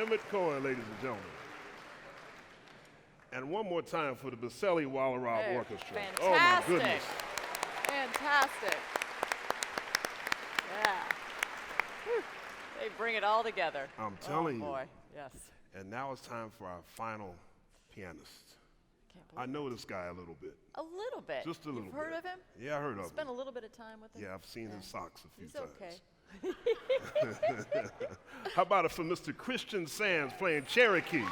Emmet Cohen, ladies and gentlemen. And one more time for the Buselli-Wallarab Hey, Orchestra. fantastic. Oh my goodness. Fantastic. Yeah. Whew. They bring it all together. I'm telling you. Oh boy, yes. And now it's time for our final pianist. Can't I believe know this guy a little bit. A little bit. Just a little You've bit. heard of him? Yeah, I heard of him. Spent a little bit of time with him? Yeah, I've seen his socks a few He's times. okay. How about it for Mr. Christian Sands playing Cherokee?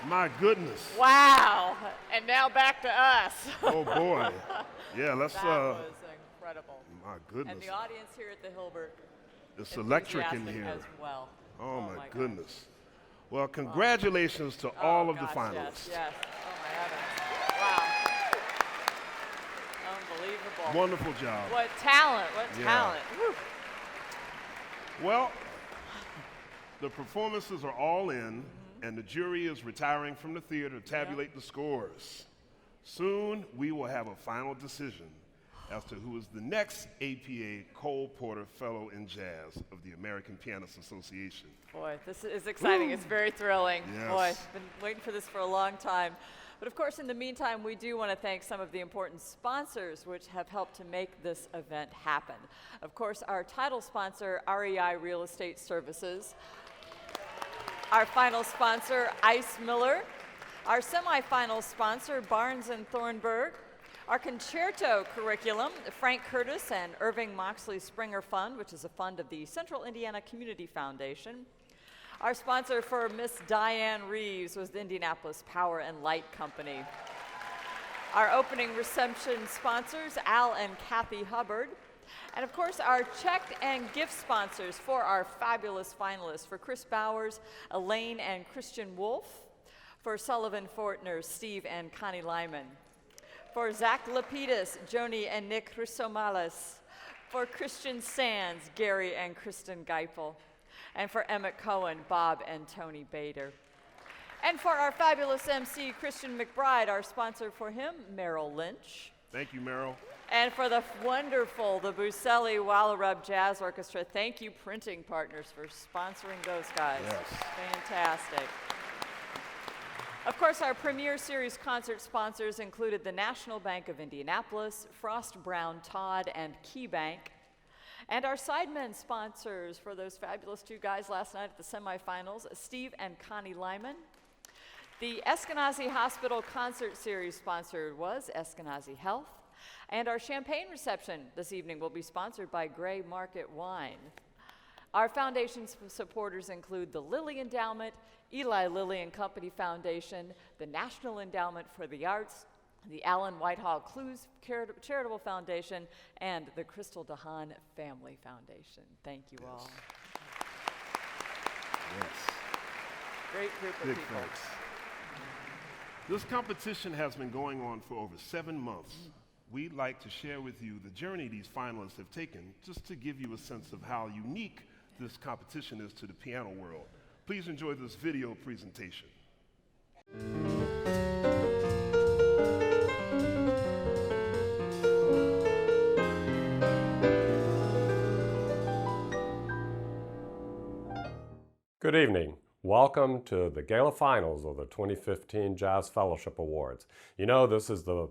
My goodness. Wow. And now back to us. Oh boy. Yeah, let's That was incredible. my goodness. And the audience here at the Hilbert It's electric in enthusiastic here. as well. Oh my God. goodness. Well, congratulations to all of the gosh, finalists. Yes, yes. Oh my heavens. Wow. Unbelievable. Wonderful job. What talent. What Yeah. talent. Woo. Well, the performances are all in, and the jury is retiring from the theater to tabulate the scores. Soon, we will have a final decision as to who is the next APA Cole Porter Fellow in Jazz of the American Pianists Association. Boy, this is exciting. It's very thrilling. Yes. Boy, been waiting for this for a long time. But of course, in the meantime, we do want to thank some of the important sponsors which have helped to make this event happen. Of course, our title sponsor, REI Real Estate Services. Our final sponsor, Ice Miller. Our semifinal sponsor, Barnes and Thornburg. Our concerto curriculum, Frank Curtis and Irving Moxley Springer Fund, which is a fund of the Central Indiana Community Foundation. Our sponsor for Miss Dianne Reeves was the Indianapolis Power and Light Company. Our opening reception sponsors, Al and Kathy Hubbard. And of course, our check and gift sponsors for our fabulous finalists, for Kris Bowers, Elaine and Christian Wolf, for Sullivan Fortner, Steve and Connie Lyman, for Zach Lapidus, Joni and Nick Chrysomales, for Christian Sands, Gary and Kristen Geipel, And for Emmet Cohen, Bob and Tony Bader. And for our fabulous MC, Christian McBride, our sponsor for him, Merrill Lynch. Thank you, Merrill. And for the wonderful, the Buselli-Wallarab Jazz Orchestra, thank you, printing partners, for sponsoring those guys. Yes. Fantastic. Of course, our Premier Series concert sponsors included the National Bank of Indianapolis, Frost Brown Todd, and KeyBank. And our sidemen sponsors for those fabulous two guys last night at the semifinals, Steve and Connie Lyman. The Eskenazi Hospital Concert Series sponsor was Eskenazi Health. And our champagne reception this evening will be sponsored by Gray Market Wine. Our foundation supporters include the Lilly Endowment, Eli Lilly and Company Foundation, the National Endowment for the Arts, the Allen Whitehall Clues Charitable Foundation, and the Crystal DeHaan Family Foundation. Thank you all. Yes. Great group of Big people. thanks. This competition has been going on for over 7 months. We'd like to share with you the journey these finalists have taken, just to give you a sense of how unique this competition is to the piano world. Please enjoy this video presentation. Good evening. Welcome to the Gala Finals of the 2015 Jazz Fellowship Awards. You know, this is the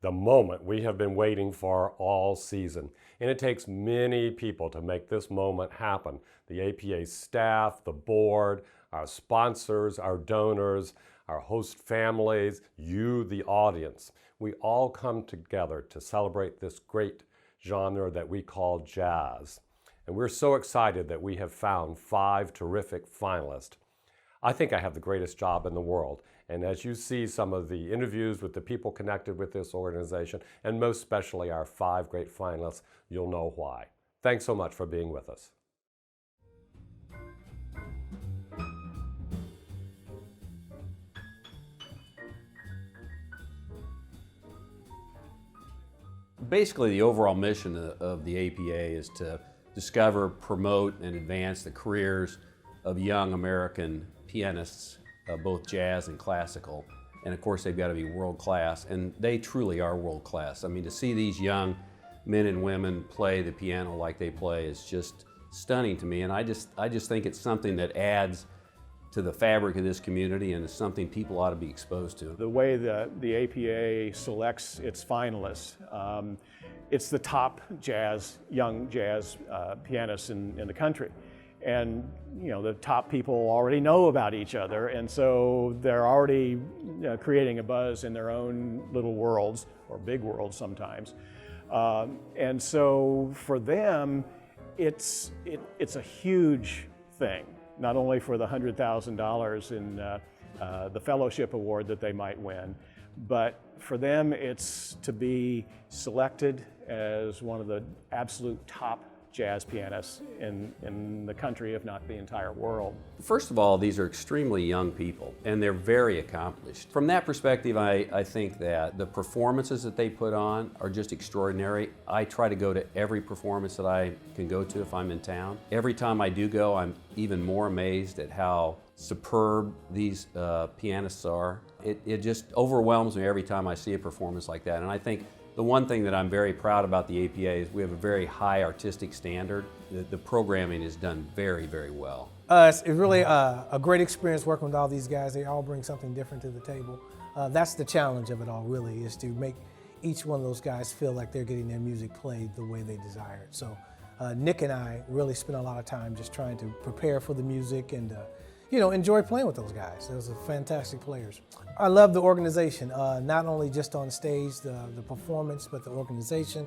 moment we have been waiting for all season, and it takes many people to make this moment happen. The APA staff, the board, our sponsors, our donors, our host families, you, the audience. We all come together to celebrate this great genre that we call jazz. And we're so excited that we have found 5 terrific finalists. I think I have the greatest job in the world. And as you see some of the interviews with the people connected with this organization, and most especially our 5 great finalists, you'll know why. Thanks so much for being with us. Basically, the overall mission of the APA is to discover, promote, and advance the careers of young American pianists, both jazz and classical. And of course, they've got to be world class, and they truly are world class. I mean, to see these young men and women play the piano like they play is just stunning to me. And I just think it's something that adds to the fabric of this community, and it's something people ought to be exposed to. The way that the APA selects its finalists, it's the top young jazz pianists in the country. And you know, the top people already know about each other, and so they're already creating a buzz in their own little worlds, or big worlds sometimes. And so for them, it's a huge thing. Not only for the $100,000 in the fellowship award that they might win, but for them it's to be selected as one of the absolute top jazz pianists in the country, if not the entire world. First of all, these are extremely young people, and they're very accomplished. From that perspective, I think that the performances that they put on are just extraordinary. I try to go to every performance that I can go to if I'm in town. Every time I do go, I'm even more amazed at how superb these pianists are. It just overwhelms me every time I see a performance like that. And I think the one thing that I'm very proud about the APA is we have a very high artistic standard. The programming is done very, very well. It's really a great experience working with all these guys. They all bring something different to the table. That's the challenge of it all, really, is to make each one of those guys feel like they're getting their music played the way they desire it. So Nick and I really spent a lot of time just trying to prepare for the music and enjoy playing with those guys. Those are fantastic players. I love the organization, not only just on stage, the performance, but the organization.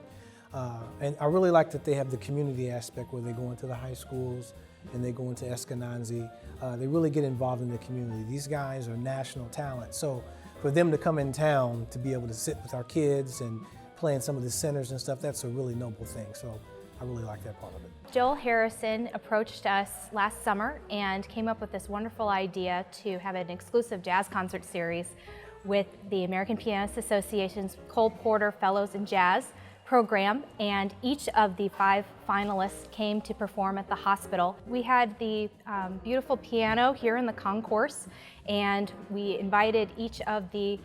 And I really like that they have the community aspect where they go into the high schools and they go into Eskenazi. They really get involved in the community. These guys are national talent. So for them to come in town to be able to sit with our kids and play in some of the centers and stuff, that's a really noble thing. So I really like that part of it. Joel Harrison approached us last summer and came up with this wonderful idea to have an exclusive jazz concert series with the American Pianists Association's Cole Porter Fellows in Jazz program, and each of the 5 finalists came to perform at the hospital. We had the beautiful piano here in the concourse, and we invited each of the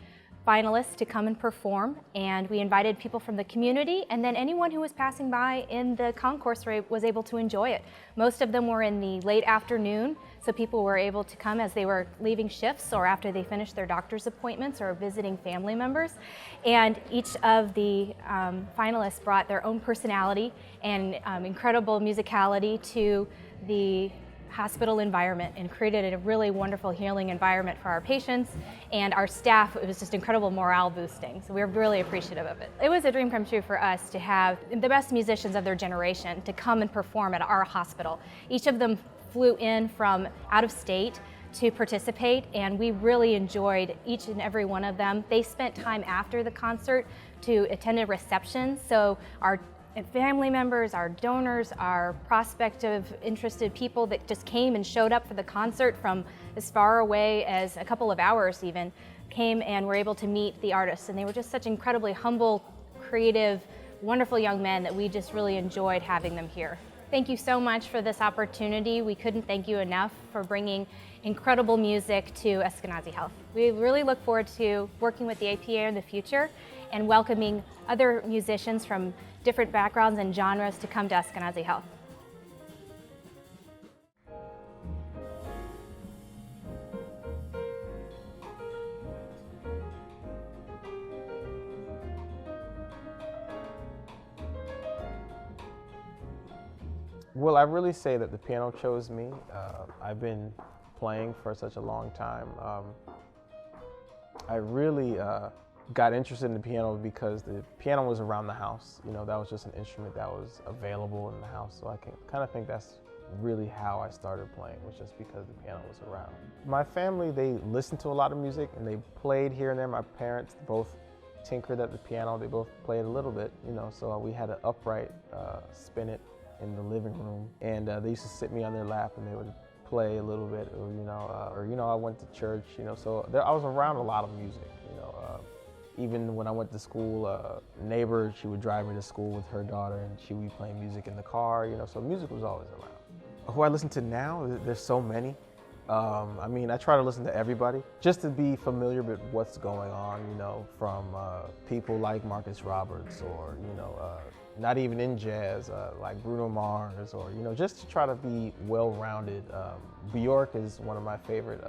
finalists to come and perform, and we invited people from the community, and then anyone who was passing by in the concourse was able to enjoy it. Most of them were in the late afternoon, so people were able to come as they were leaving shifts or after they finished their doctor's appointments or visiting family members. And each of the finalists brought their own personality and incredible musicality to the hospital environment and created a really wonderful healing environment for our patients and our staff. It was just incredible morale boosting, so we were really appreciative of it. It was a dream come true for us to have the best musicians of their generation to come and perform at our hospital. Each of them flew in from out of state to participate, and we really enjoyed each and every one of them. They spent time after the concert to attend a reception, so our family members, our donors, our prospective interested people that just came and showed up for the concert from as far away as a couple of hours even, came and were able to meet the artists. And they were just such incredibly humble, creative, wonderful young men that we just really enjoyed having them here. Thank you so much for this opportunity. We couldn't thank you enough for bringing incredible music to Eskenazi Health. We really look forward to working with the APA in the future and welcoming other musicians from different backgrounds and genres to come to Eskenazi Health. Well, I really say that the piano chose me. I've been playing for such a long time. I really got interested in the piano because the piano was around the house. You know, that was just an instrument that was available in the house. So I can kind of think that's really how I started playing, was just because the piano was around. My family, they listened to a lot of music and they played here and there. My parents both tinkered at the piano. They both played a little bit, you know, so we had an upright spinet in the living room, and they used to sit me on their lap and they would play a little bit, or I went to church, you know, so I was around a lot of music, you know. Even when I went to school, a neighbor, she would drive me to school with her daughter and she would be playing music in the car, you know, so music was always around. Who I listen to now, there's so many. I mean, I try to listen to everybody just to be familiar with what's going on, you know, from people like Marcus Roberts, or, you know, not even in jazz, like Bruno Mars, or, you know, just to try to be well-rounded. Bjork is one of my favorite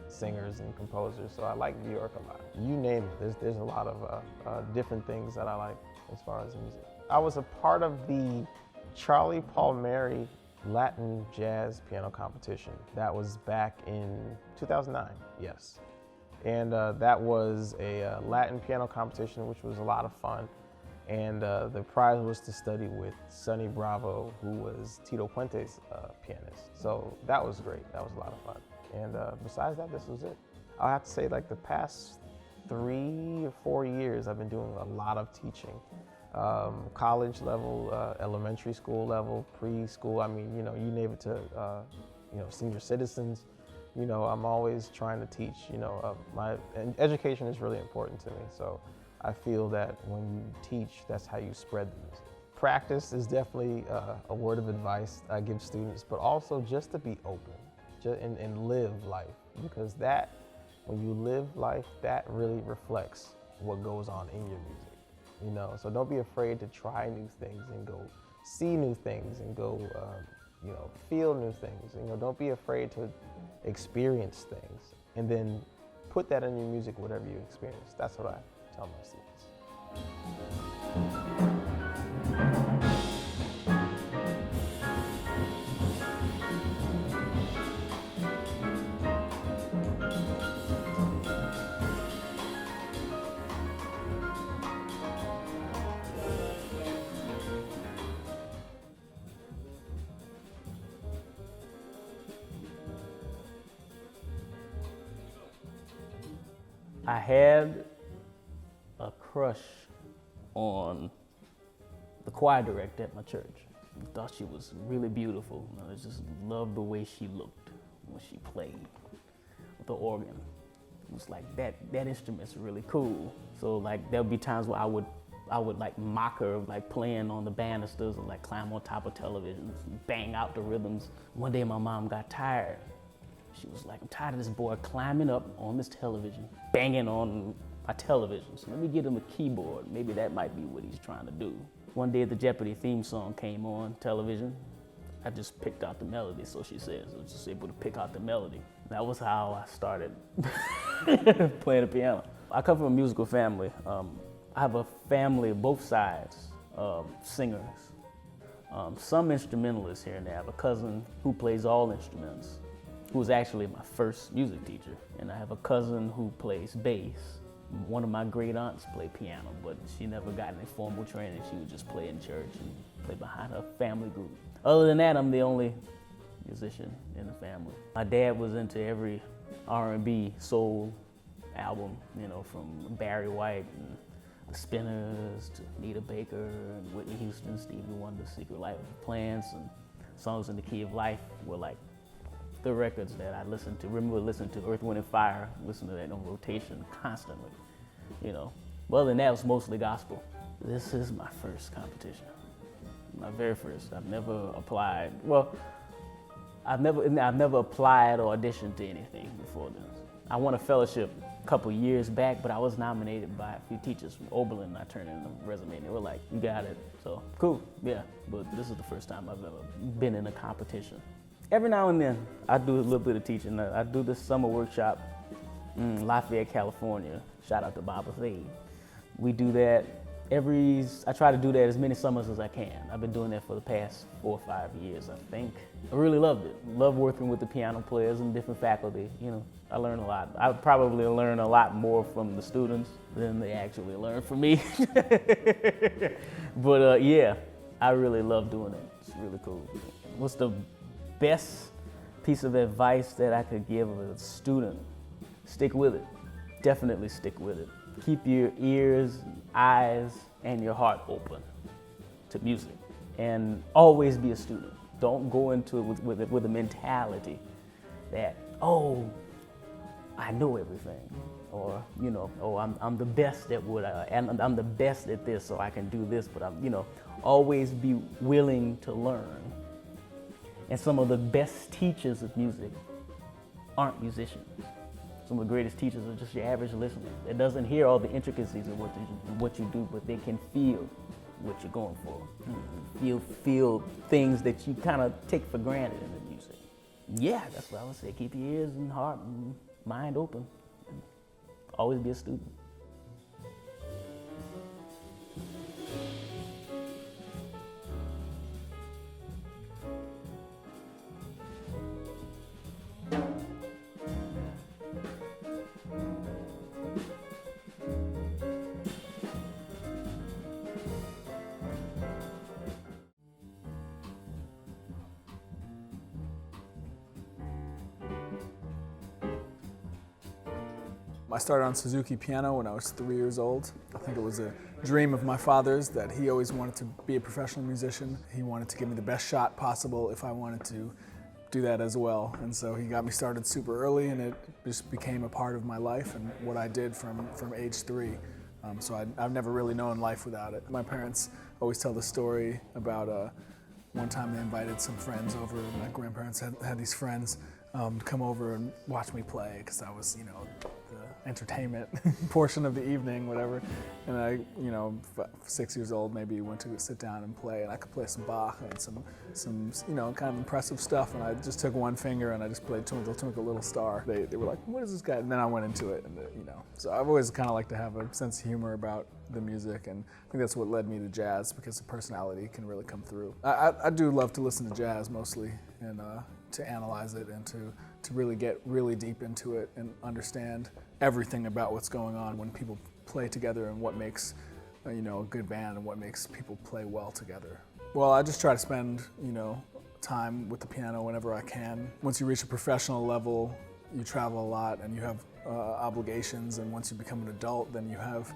singers and composers, so I like Bjork a lot. You name it, there's a lot of different things that I like as far as music. I was a part of the Charlie Palmieri Latin Jazz Piano Competition. That was back in 2009, yes. And that was a Latin piano competition, which was a lot of fun. And the prize was to study with Sonny Bravo, who was Tito Puente's pianist. So that was great, that was a lot of fun. And besides that, this was it. I'll have to say, like, the past 3 or 4 years, I've been doing a lot of teaching. College level, elementary school level, preschool, I mean, you know, you name it, to, you know, senior citizens. You know, I'm always trying to teach, you know, and education is really important to me. So I feel that when you teach, that's how you spread the music. Practice is definitely a word of advice I give students, but also just to be open and live life, because that, when you live life, that really reflects what goes on in your music. You know, so don't be afraid to try new things and go see new things and go, you know, feel new things. You know, don't be afraid to experience things, and then put that in your music, whatever you experience. That's what I tell my students. I had a crush on the choir director at my church. I thought she was really beautiful. I just loved the way she looked when she played with the organ. It was like, that instrument's really cool. So like, there'll be times where I would I would like mock her, like playing on the banisters and like climb on top of televisions and bang out the rhythms. One day my mom got tired. She was like, I'm tired of this boy climbing up on this television, banging on my television. So let me get him a keyboard. Maybe that might be what he's trying to do. One day the Jeopardy theme song came on television. I just picked out the melody, so she says. I was just able to pick out the melody. That was how I started playing the piano. I come from a musical family. I have a family, both sides, singers. Some instrumentalists here and there. I have a cousin who plays all instruments, who was actually my first music teacher. And I have a cousin who plays bass. One of my great aunts played piano, but she never got any formal training. She would just play in church and play behind her family group. Other than that, I'm the only musician in the family. My dad was into every R&B, soul album, you know, from Barry White and the Spinners to Anita Baker and Whitney Houston, Stevie Wonder, Secret Life of Plants, and Songs in the Key of Life were like the records that I listened to. Remember listening to Earth, Wind and Fire, listen to that on rotation constantly, you know. But other than that, it was mostly gospel. This is my first competition. My very first. I've never applied. Well, I've never applied or auditioned to anything before this. I won a fellowship a couple years back, but I was nominated by a few teachers from Oberlin. I turned in a resume and they were like, you got it. So cool, yeah. But this is the first time I've ever been in a competition. Every now and then, I do a little bit of teaching. I do this summer workshop in Lafayette, California. Shout out to Baba Z. We do that I try to do that as many summers as I can. I've been doing that for the past 4 or 5 years, I think. I really loved it. Love working with the piano players and different faculty. You know, I learn a lot. I probably learn a lot more from the students than they actually learn from me. But yeah, I really love doing it. It's really cool. What's the best piece of advice that I could give a student? Stick with it. Definitely stick with it. Keep your ears, eyes, and your heart open to music. And always be a student. Don't go into it with a mentality that, oh, I know everything. Or, you know, oh, I'm the best at what I'm the best at this, so I can do this, but I'm, you know, always be willing to learn. And some of the best teachers of music aren't musicians. Some of the greatest teachers are just your average listener that doesn't hear all the intricacies of what you do, but they can feel what you're going for. Feel things that you kind of take for granted in the music. Yeah, that's what I would say. Keep your ears and heart and mind open. Always be a student. I started on Suzuki piano when I was 3 years old. I think it was a dream of my father's that he always wanted to be a professional musician. He wanted to give me the best shot possible if I wanted to do that as well. And so he got me started super early, and it just became a part of my life and what I did from age 3. So I've never really known life without it. My parents always tell the story about one time they invited some friends over. My grandparents had these friends come over and watch me play because I was, you know, the entertainment portion of the evening, whatever. And I, you know, 6 years old, maybe went to sit down and play, and I could play some Bach and some, you know, kind of impressive stuff. And I just took one finger and I just played Twinkle, Twinkle, Little Star. They were like, what is this guy? And then I went into it, and you know. So I've always kind of liked to have a sense of humor about the music, and I think that's what led me to jazz, because the personality can really come through. I do love to listen to jazz mostly, and to analyze it and to really get really deep into it and understand everything about what's going on when people play together and what makes you know, a good band and what makes people play well together. Well, I just try to spend, you know, time with the piano whenever I can. Once you reach a professional level, you travel a lot and you have obligations, and once you become an adult, then you have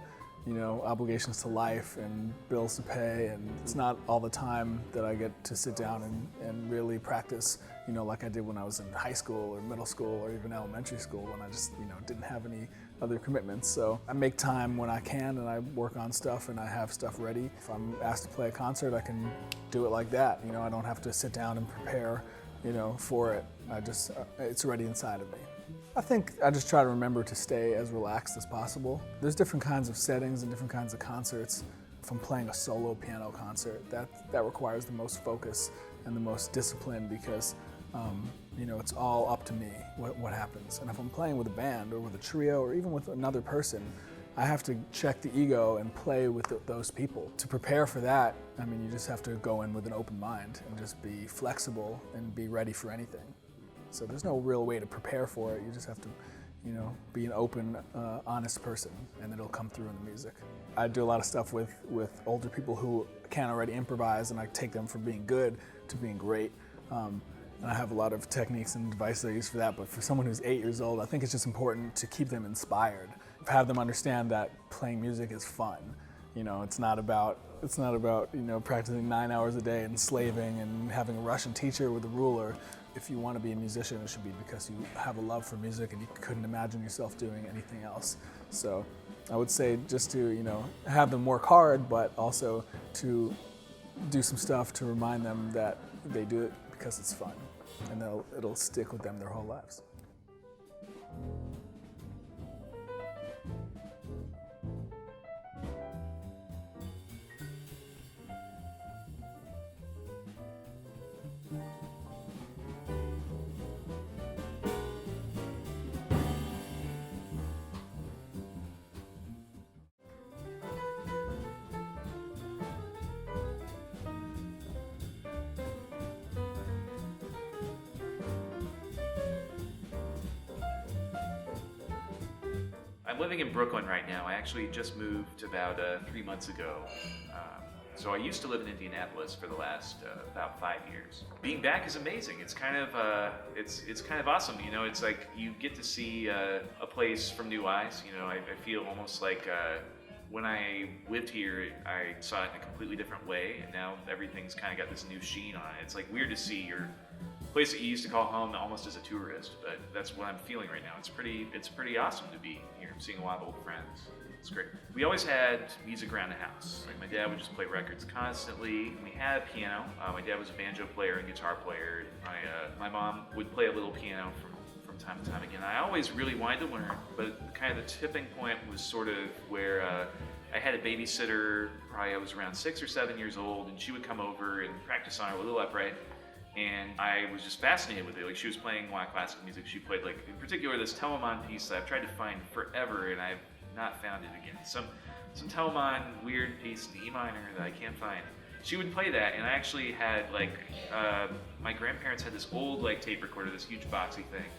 you know, obligations to life and bills to pay, and it's not all the time that I get to sit down and really practice, you know, like I did when I was in high school or middle school or even elementary school, when I just, you know, didn't have any other commitments. So I make time when I can, and I work on stuff, and I have stuff ready. If I'm asked to play a concert, I can do it like that. You know, I don't have to sit down and prepare, you know, for it. I just, it's already inside of me. I think I just try to remember to stay as relaxed as possible. There's different kinds of settings and different kinds of concerts. If I'm playing a solo piano concert, that requires the most focus and the most discipline, because you know, it's all up to me what happens. And if I'm playing with a band or with a trio or even with another person, I have to check the ego and play with those people. To prepare for that, I mean, you just have to go in with an open mind and just be flexible and be ready for anything. So there's no real way to prepare for it. You just have to, you know, be an open, honest person, and it'll come through in the music. I do a lot of stuff with older people who can already improvise, and I take them from being good to being great. And I have a lot of techniques and devices I use for that, but for someone who's 8 years old, I think it's just important to keep them inspired. Have them understand that playing music is fun. You know, it's not about, you know, practicing 9 hours a day and slaving and having a Russian teacher with a ruler. If you want to be a musician, it should be because you have a love for music and you couldn't imagine yourself doing anything else. So I would say just to, you know, have them work hard, but also to do some stuff to remind them that they do it because it's fun, and it'll stick with them their whole lives. I'm living in Brooklyn right now. I actually just moved about 3 months ago. So I used to live in Indianapolis for the last about 5 years. Being back is amazing. It's kind of it's kind of awesome. You know, it's like you get to see a place from new eyes. You know, I feel almost like when I lived here, I saw it in a completely different way, and now everything's kind of got this new sheen on it. It's like weird to see your place that you used to call home almost as a tourist, but that's what I'm feeling right now. It's pretty awesome to be here. I'm seeing a lot of old friends. It's great. We always had music around the house. Like my dad would just play records constantly. We had a piano. My dad was a banjo player and guitar player. My mom would play a little piano from time to time again. I always really wanted to learn, but kind of the tipping point was sort of where I had a babysitter. Probably I was around 6 or 7 years old, and she would come over and practice on her little upright. And I was just fascinated with it. Like, she was playing a lot of classical music. She played, like, in particular, this Telemann piece that I've tried to find forever, and I've not found it again. Some Telemann weird piece in E minor that I can't find. She would play that, and I actually had, like, my grandparents had this old, like, tape recorder, this huge boxy thing.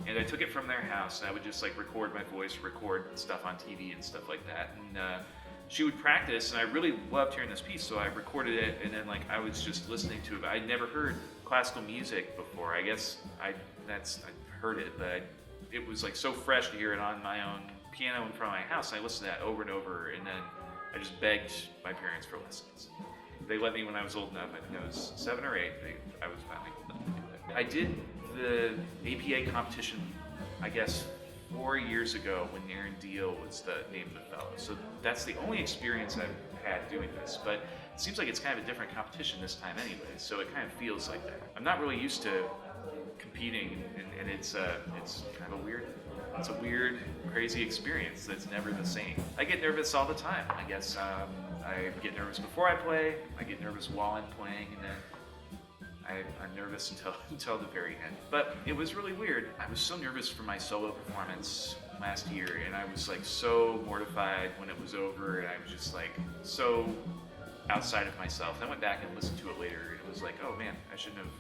And I took it from their house, and I would just, like, record my voice, record stuff on TV and stuff like that. And she would practice, and I really loved hearing this piece, so I recorded it, and then, like, I was just listening to it. I'd never heard classical music before. I guess I heard it, but it was, like, so fresh to hear it on my own piano in front of my house. And I listened to that over and over, and then I just begged my parents for lessons. They let me when I was old enough. I think I was 7 or 8. I was finally old enough to do it. I did the APA competition, I guess, 4 years ago when Aaron Deal was the name of the fellow. So that's the only experience I've had doing this. But it seems like it's kind of a different competition this time anyway, so it kind of feels like that. I'm not really used to competing, and it's kind of a weird, crazy experience that's never the same. I get nervous all the time. I guess I get nervous before I play, I get nervous while I'm playing, and then I'm nervous until the very end. But it was really weird. I was so nervous for my solo performance last year, and I was like so mortified when it was over, and I was just like so outside of myself. And I went back and listened to it later, and it was like, oh man, I shouldn't have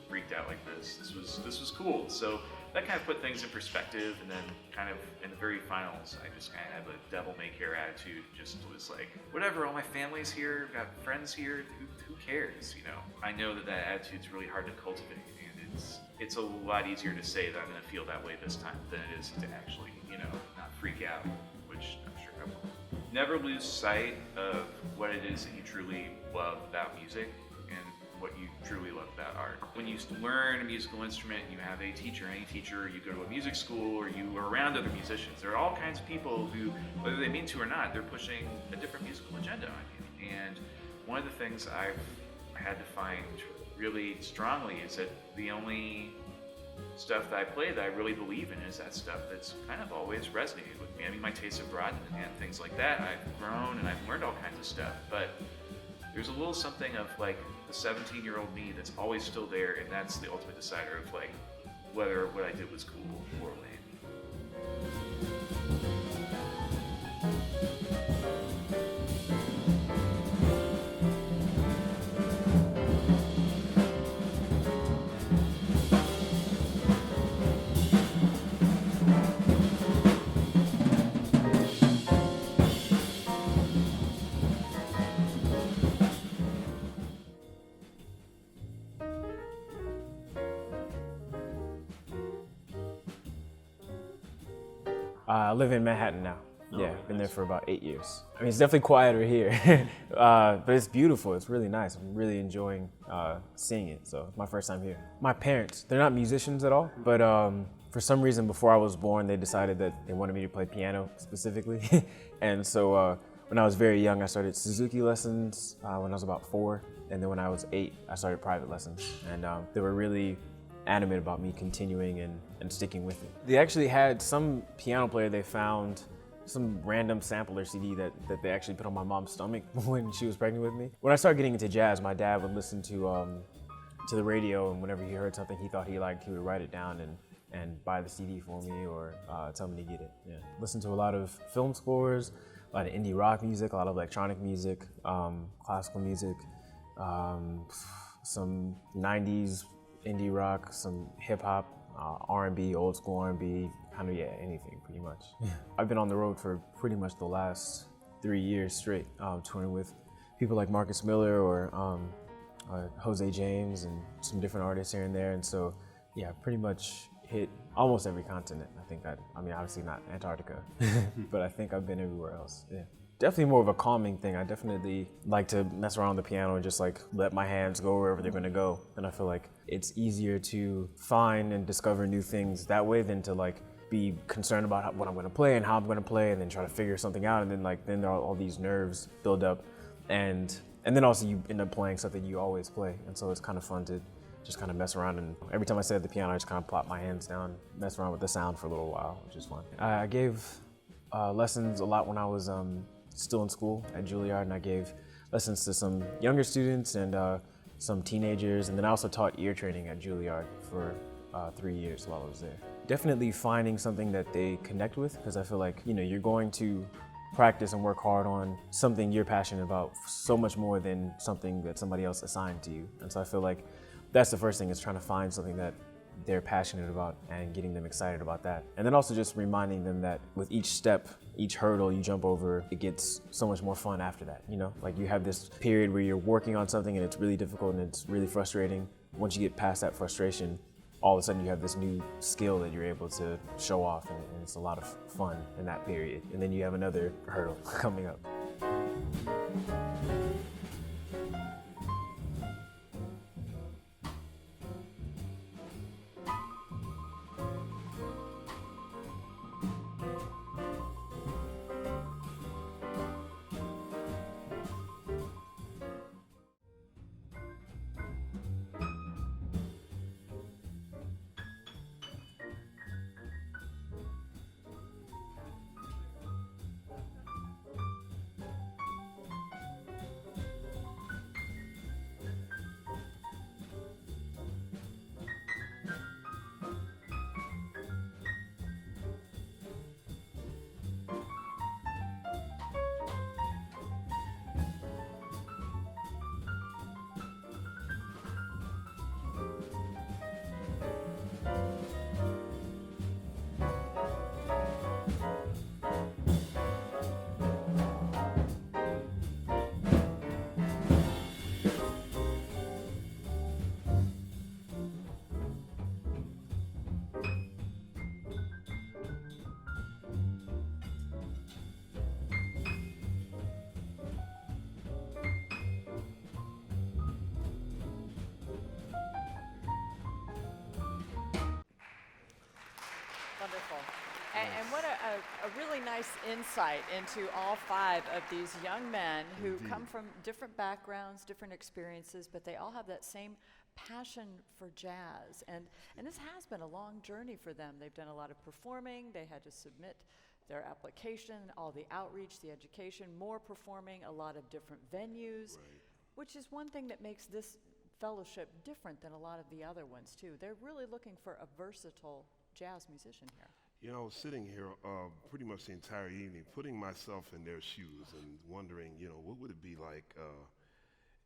freaked out like this. This was cool. So that kind of put things in perspective, and then kind of in the very finals, I just kind of have a devil-may-care attitude. Just was like, whatever, all my family's here, got friends here, who cares, you know? I know that attitude's really hard to cultivate, and it's a lot easier to say that I'm gonna feel that way this time than it is to actually, you know, not freak out, which I'm sure I will. never lose sight of what it is that you truly love about music and what you truly love about art. When you learn a musical instrument, you have a teacher, any teacher, you go to a music school, or you are around other musicians. There are all kinds of people who, whether they mean to or not, they're pushing a different musical agenda on you. And one of the things I've had to find really strongly is that the only stuff that I play that I really believe in is that stuff that's kind of always resonated with me. I mean, my tastes have broadened and things like that. I've grown and I've learned all kinds of stuff, but there's a little something of like the 17-year-old me that's always still there, and that's the ultimate decider of like whether what I did was cool or lame. I live in Manhattan now. Yeah, been there for about 8 years. I mean, it's definitely quieter here, but it's beautiful. It's really nice. I'm really enjoying seeing it. So it's my first time here. My parents, they're not musicians at all, but for some reason before I was born, they decided that they wanted me to play piano specifically. And so when I was very young, I started Suzuki lessons when I was about 4. And then when I was 8, I started private lessons. And they were really adamant about me continuing and sticking with it. They actually had some piano player they found, some random sampler CD that they actually put on my mom's stomach when she was pregnant with me. When I started getting into jazz, my dad would listen to the radio, and whenever he heard something he thought he liked, he would write it down and buy the CD for me or tell me to get it. Yeah. Listen to a lot of film scores, a lot of indie rock music, a lot of electronic music, classical music, some 90s indie rock, some hip hop, R&B, old school R&B, kind of, anything pretty much. I've been on the road for pretty much the last 3 years straight, touring with people like Marcus Miller or Jose James and some different artists here and there. And so, yeah, pretty much hit almost every continent. I mean, obviously not Antarctica, but I think I've been everywhere else, yeah. Definitely more of a calming thing. I definitely like to mess around on the piano and just let my hands go wherever they're gonna go. And I feel like it's easier to find and discover new things that way than to be concerned about what I'm gonna play and how I'm gonna play and then try to figure something out. And then there are all these nerves build up. And then also you end up playing something you always play. And so it's kind of fun to just kind of mess around. And every time I sit at the piano, I just kind of plop my hands down, mess around with the sound for a little while, which is fun. I gave lessons a lot when I was still in school at Juilliard, and I gave lessons to some younger students and some teenagers, and then I also taught ear training at Juilliard for 3 years while I was there. Definitely finding something that they connect with, because I feel like, you're going to practice and work hard on something you're passionate about so much more than something that somebody else assigned to you. And so I feel like that's the first thing, is trying to find something that they're passionate about and getting them excited about that. And then also just reminding them that with each step, each hurdle you jump over, it gets so much more fun after that, Like you have this period where you're working on something and it's really difficult and it's really frustrating. Once you get past that frustration, all of a sudden you have this new skill that you're able to show off, and it's a lot of fun in that period. And then you have another hurdle coming up. Wonderful. And what a really nice insight into all 5 of these young men who come from different backgrounds, different experiences, but they all have that same passion for jazz. And this has been a long journey for them. They've done a lot of performing. They had to submit their application, all the outreach, the education, more performing, a lot of different venues, which is one thing that makes this fellowship different than a lot of the other ones, too. They're really looking for a versatile jazz musician here. You know, I was sitting here pretty much the entire evening, putting myself in their shoes and wondering, you know, what would it be like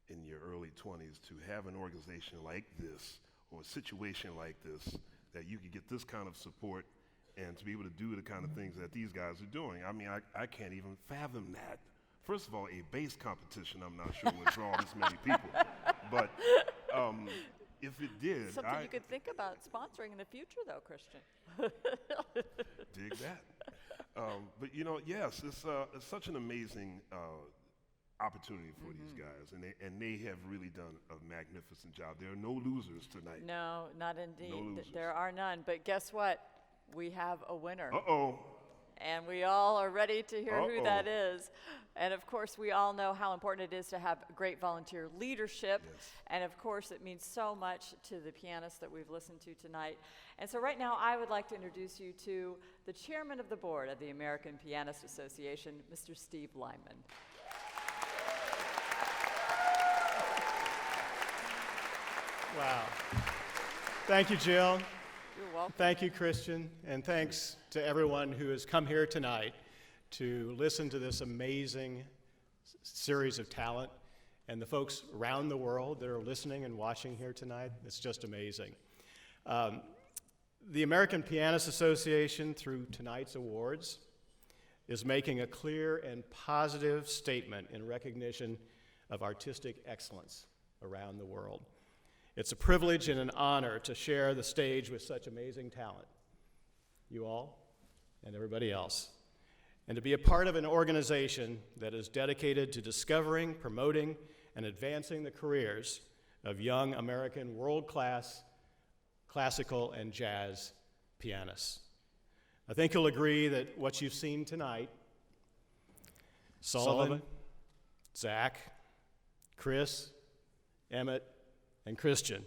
in your early 20s to have an organization like this or a situation like this that you could get this kind of support and to be able to do the kind of things that these guys are doing. I mean, I can't even fathom that. First of all, a bass competition, I'm not sure would draw this many people. But if it did, something you could think about sponsoring in the future, though, Christian. Dig that. But you know, yes, it's such an amazing opportunity for these guys, and they have really done a magnificent job. There are no losers tonight. No, not indeed. No losers. There are none. But guess what? We have a winner. Uh-oh. And we all are ready to hear who that is. And of course, we all know how important it is to have great volunteer leadership. Yes. And of course, it means so much to the pianists that we've listened to tonight. And so right now, I would like to introduce you to the chairman of the board of the American Pianists Association, Mr. Steve Lyman. Wow. Thank you, Jill. You're welcome. Thank you, Christian. And thanks to everyone who has come here tonight to listen to this amazing series of talent and the folks around the world that are listening and watching here tonight. It's just amazing. The American Pianists Association, through tonight's awards, is making a clear and positive statement in recognition of artistic excellence around the world. It's a privilege and an honor to share the stage with such amazing talent, you all and everybody else, and to be a part of an organization that is dedicated to discovering, promoting, and advancing the careers of young American world-class classical and jazz pianists. I think you'll agree that what you've seen tonight, Sullivan, Zach, Kris, Emmet, and Christian,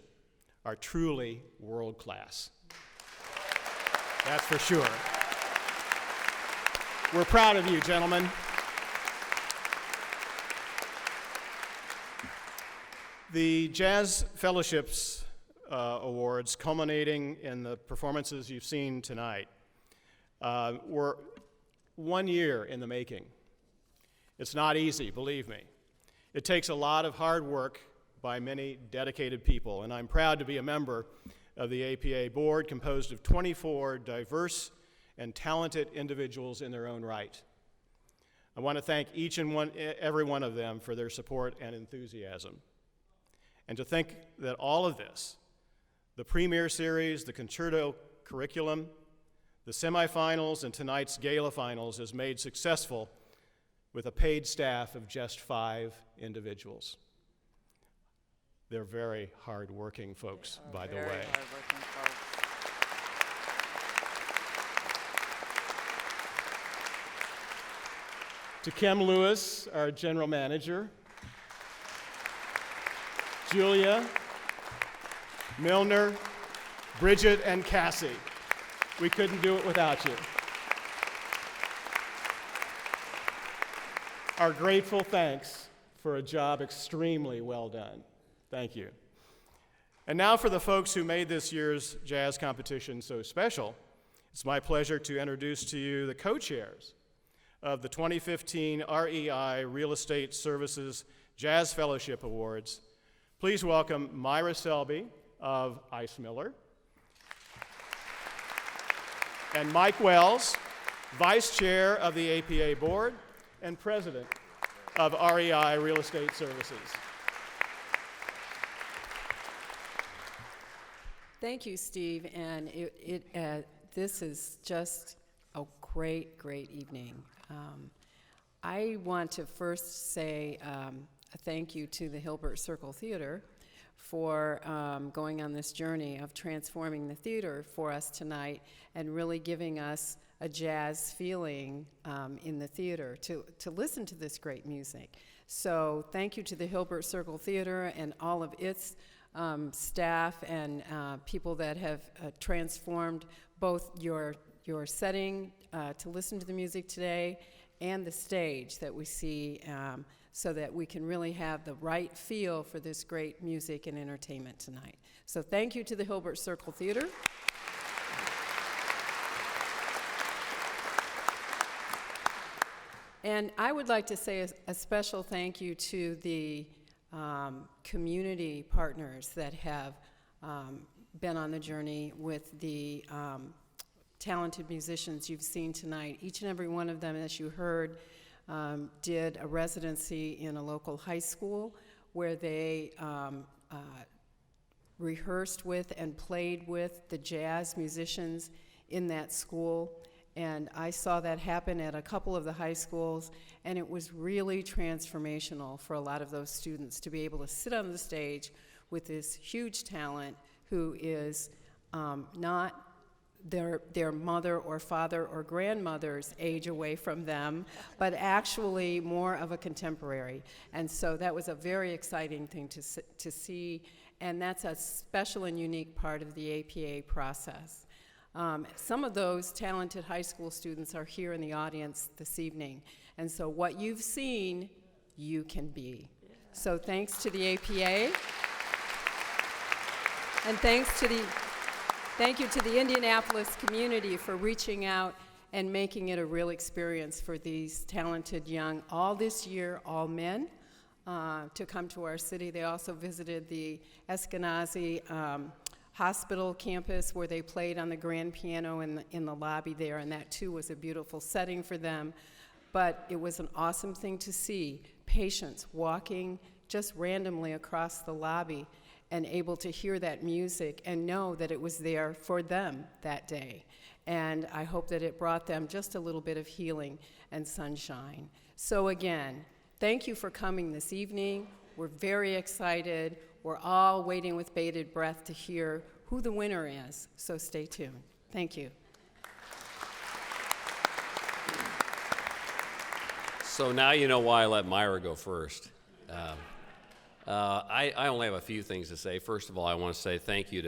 are truly world-class. That's for sure. We're proud of you, gentlemen. The Jazz Fellowships Awards, culminating in the performances you've seen tonight, were 1 year in the making. It's not easy, believe me. It takes a lot of hard work by many dedicated people, and I'm proud to be a member of the APA board composed of 24 diverse and talented individuals in their own right. I want to thank each and every one of them for their support and enthusiasm. And to think that all of this, the premier series, the concerto curriculum, the semifinals, and tonight's gala finals is made successful with a paid staff of just 5 individuals. They're very hard-working folks, by the way. Very hard-working folks. To Kim Lewis, our general manager, Julia, Milner, Bridget, and Cassie. We couldn't do it without you. Our grateful thanks for a job extremely well done. Thank you. And now for the folks who made this year's jazz competition so special, it's my pleasure to introduce to you the co-chairs of the 2015 REI Real Estate Services Jazz Fellowship Awards. Please welcome Myra Selby of Ice Miller and Mike Wells, Vice Chair of the APA Board and President of REI Real Estate Services. Thank you, Steve, and this is just a great, great evening. I want to first say a thank you to the Hilbert Circle Theater for going on this journey of transforming the theater for us tonight and really giving us a jazz feeling in the theater to listen to this great music. So thank you to the Hilbert Circle Theater and all of its staff and people that have transformed both your setting to listen to the music today and the stage that we see so that we can really have the right feel for this great music and entertainment tonight. So thank you to the Hilbert Circle Theater. And I would like to say a special thank you to the community partners that have been on the journey with the talented musicians you've seen tonight. Each and every one of them, as you heard, did a residency in a local high school where they rehearsed with and played with the jazz musicians in that school. And I saw that happen at a couple of the high schools, and it was really transformational for a lot of those students to be able to sit on the stage with this huge talent who is not their mother or father or grandmother's age away from them, but actually more of a contemporary. And so that was a very exciting thing to see, and that's a special and unique part of the APA process. Some of those talented high school students are here in the audience this evening, and so what you've seen, you can be. So thanks to the APA, and thank you to the Indianapolis community for reaching out and making it a real experience for these talented young, all this year, all men, to come to our city. They also visited the Eskenazi Hospital campus where they played on the grand piano in the lobby there, and that too was a beautiful setting for them. But it was an awesome thing to see patients walking just randomly across the lobby and able to hear that music and know that it was there for them that day. And I hope that it brought them just a little bit of healing and sunshine. So again, thank you for coming this evening. We're very excited. We're all waiting with bated breath to hear who the winner is, so stay tuned. Thank you. So now you know why I let Myra go first. I only have a few things to say. First of all, I want to say thank you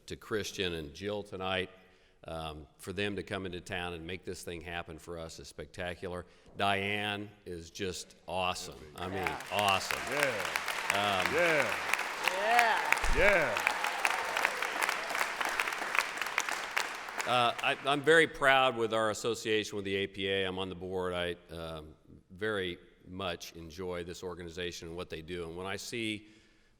to Christian and Jill tonight. For them to come into town and make this thing happen for us is spectacular. Dianne is just awesome. I mean, awesome. Yeah. I'm very proud with our association with the APA. I'm on the board. I very much enjoy this organization and what they do. And when I see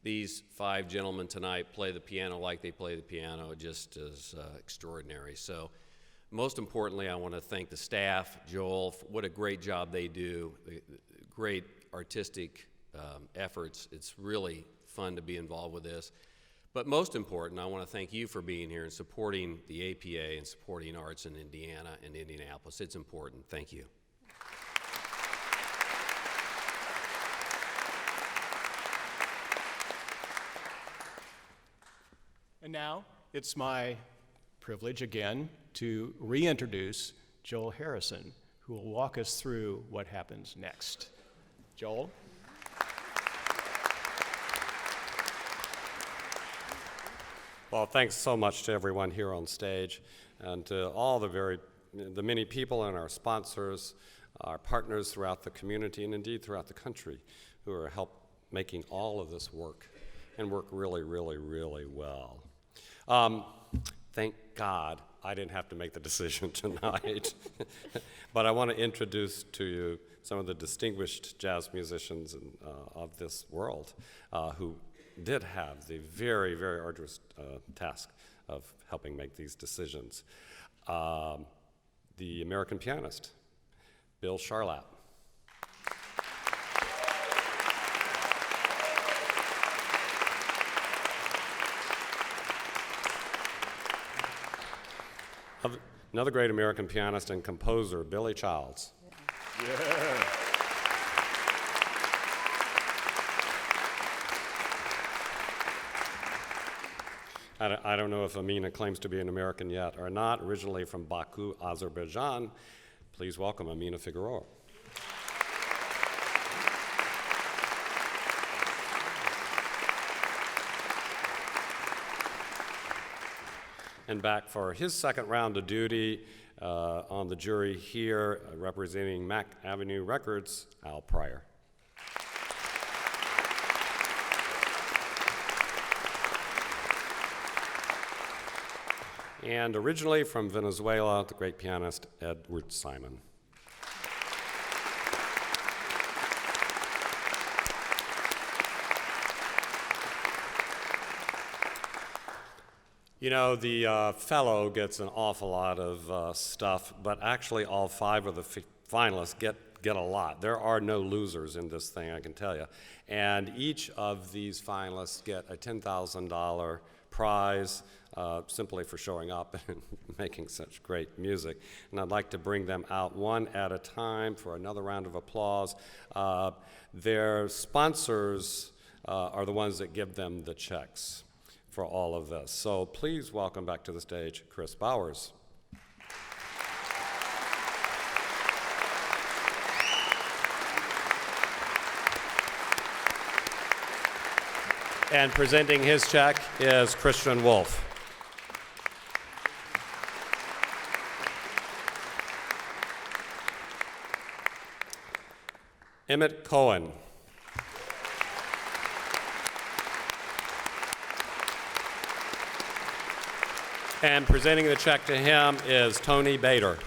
these five gentlemen tonight play the piano like they play the piano, it just is extraordinary. So most importantly, I want to thank the staff, Joel, what a great job they do, the great artistic efforts. It's really fun to be involved with this. But most important, I want to thank you for being here and supporting the APA and supporting arts in Indiana and Indianapolis. It's important. Thank you. And now it's my privilege again to reintroduce Joel Harrison, who will walk us through what happens next. Joel? Well, thanks so much to everyone here on stage and to all the many people and our sponsors, our partners throughout the community and indeed throughout the country who are making all of this work and work really, really, really well. Thank God I didn't have to make the decision tonight, but I want to introduce to you some of the distinguished jazz musicians of this world who did have the very, very arduous task of helping make these decisions. The American pianist, Bill Charlap. Another great American pianist and composer, Billy Childs. Yeah. I don't know if Amina claims to be an American yet or not, originally from Baku, Azerbaijan. Please welcome Amina Figueroa. And back for his second round of duty on the jury here, representing Mack Avenue Records, Al Pryor. And originally from Venezuela, the great pianist Edward Simon. You know, the fellow gets an awful lot of stuff, but actually all 5 of the finalists get a lot. There are no losers in this thing, I can tell you. And each of these finalists get a $10,000 prize simply for showing up and making such great music. And I'd like to bring them out one at a time for another round of applause. Their sponsors are the ones that give them the checks for all of this. So please welcome back to the stage Kris Bowers. And presenting his check is Christian Wolf. Emmet Cohen. And presenting the check to him is Tony Bader.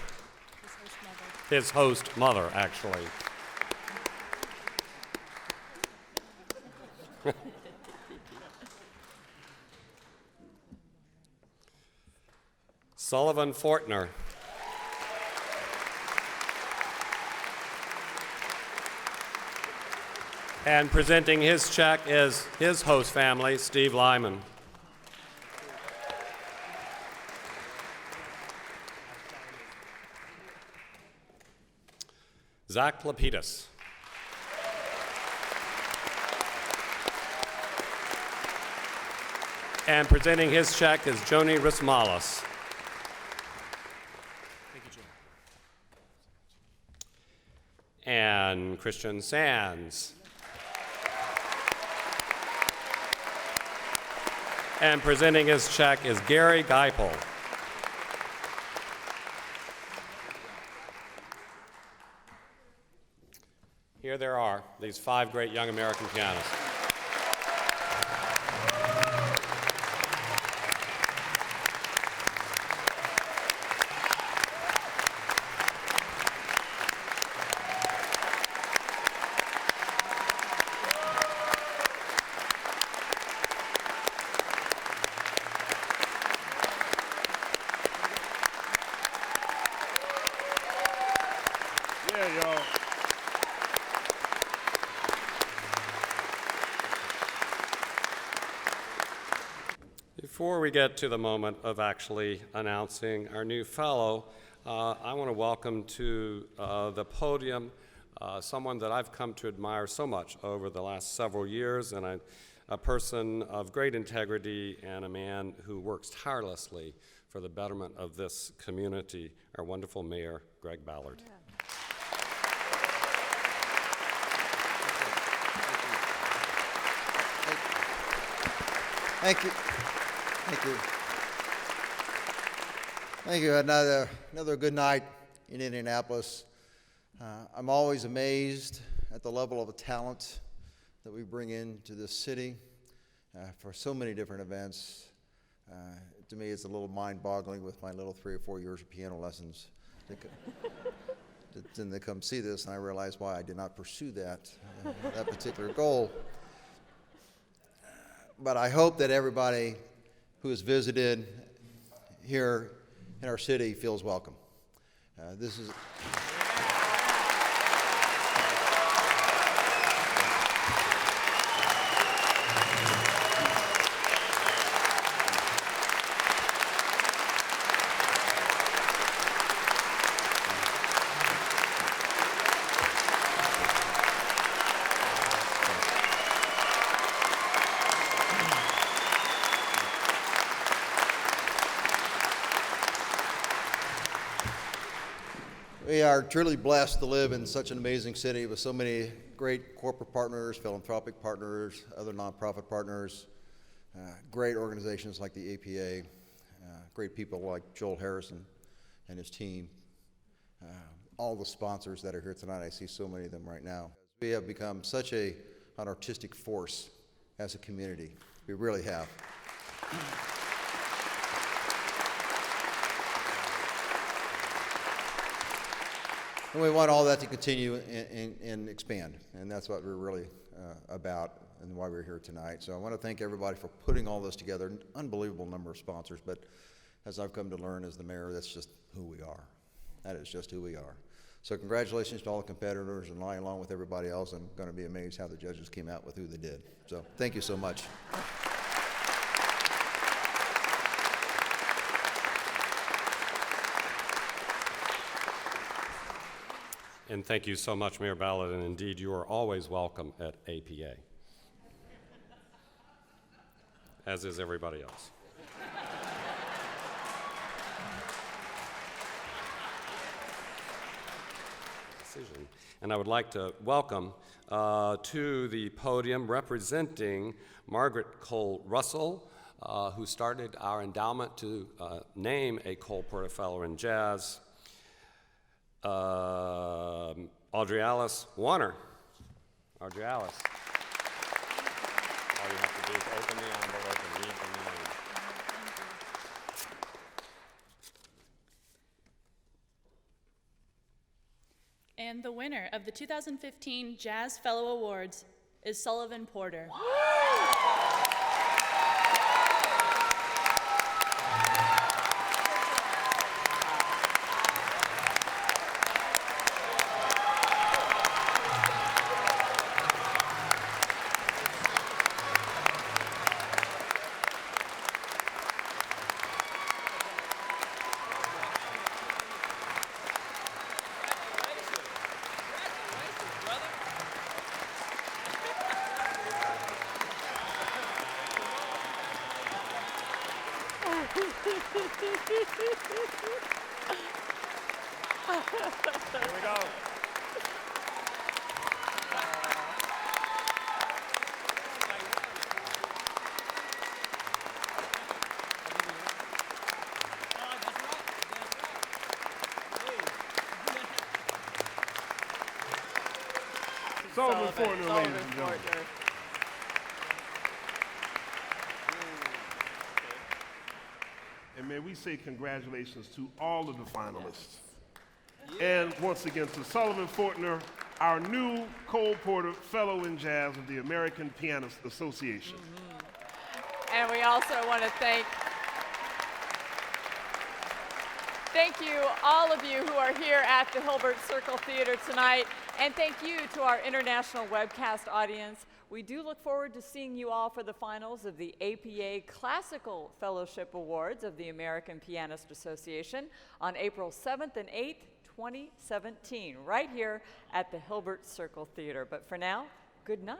His host mother, actually. Sullivan Fortner. And presenting his check is his host family, Steve Lyman. Zach Lapidus. And presenting his check is Joni Rismalis. Thank you, Jim. And Christian Sands. And presenting his check is Gary Geipel. Here there are, these 5 great young American pianists. Yeah, y'all. Before we get to the moment of actually announcing our new fellow, I want to welcome to the podium someone that I've come to admire so much over the last several years, and a person of great integrity and a man who works tirelessly for the betterment of this community, our wonderful mayor, Greg Ballard. Yeah. Thank you. Thank you. Thank you. Another good night in Indianapolis. I'm always amazed at the level of talent that we bring into this city for so many different events. To me, it's a little mind-boggling with my little 3 or 4 years of piano lessons. Then they come see this, and I realize why I did not pursue that particular goal. But I hope that everybody who has visited here in our city feels welcome. This is. We are truly blessed to live in such an amazing city with so many great corporate partners, philanthropic partners, other nonprofit partners, great organizations like the APA, great people like Joel Harrison and his team, all the sponsors that are here tonight. I see so many of them right now. We have become such an artistic force as a community. We really have. And we want all that to continue and expand, and that's what we're really about and why we're here tonight. So I want to thank everybody for putting all this together. An unbelievable number of sponsors, but as I've come to learn as the mayor, that's just who we are. That is just who we are. So congratulations to all the competitors, and along with everybody else. I'm going to be amazed how the judges came out with who they did. So thank you so much. And thank you so much, Mayor Ballard, and indeed you are always welcome at APA, as is everybody else. And I would like to welcome to the podium, representing Margaret Cole Russell, who started our endowment to name a Cole Porter Fellow in Jazz, Audrey Alice Warner. Audrey Alice. All you have to do is open the envelope and read the name. And the winner of the 2015 Jazz Fellow Awards is Sullivan Fortner. Here we go. Sullivan Fortner, ladies and gentlemen. And may we say congratulations to all of the finalists. And once again to Sullivan Fortner, our new Cole Porter Fellow in Jazz of the American Pianists Association. And we also want to thank you, all of you who are here at the Hilbert Circle Theater tonight, and thank you to our international webcast audience. We do look forward to seeing you all for the finals of the APA Classical Fellowship Awards of the American Pianists Association on April 7th and 8th, 2017, right here at the Hilbert Circle Theater. But for now, good night.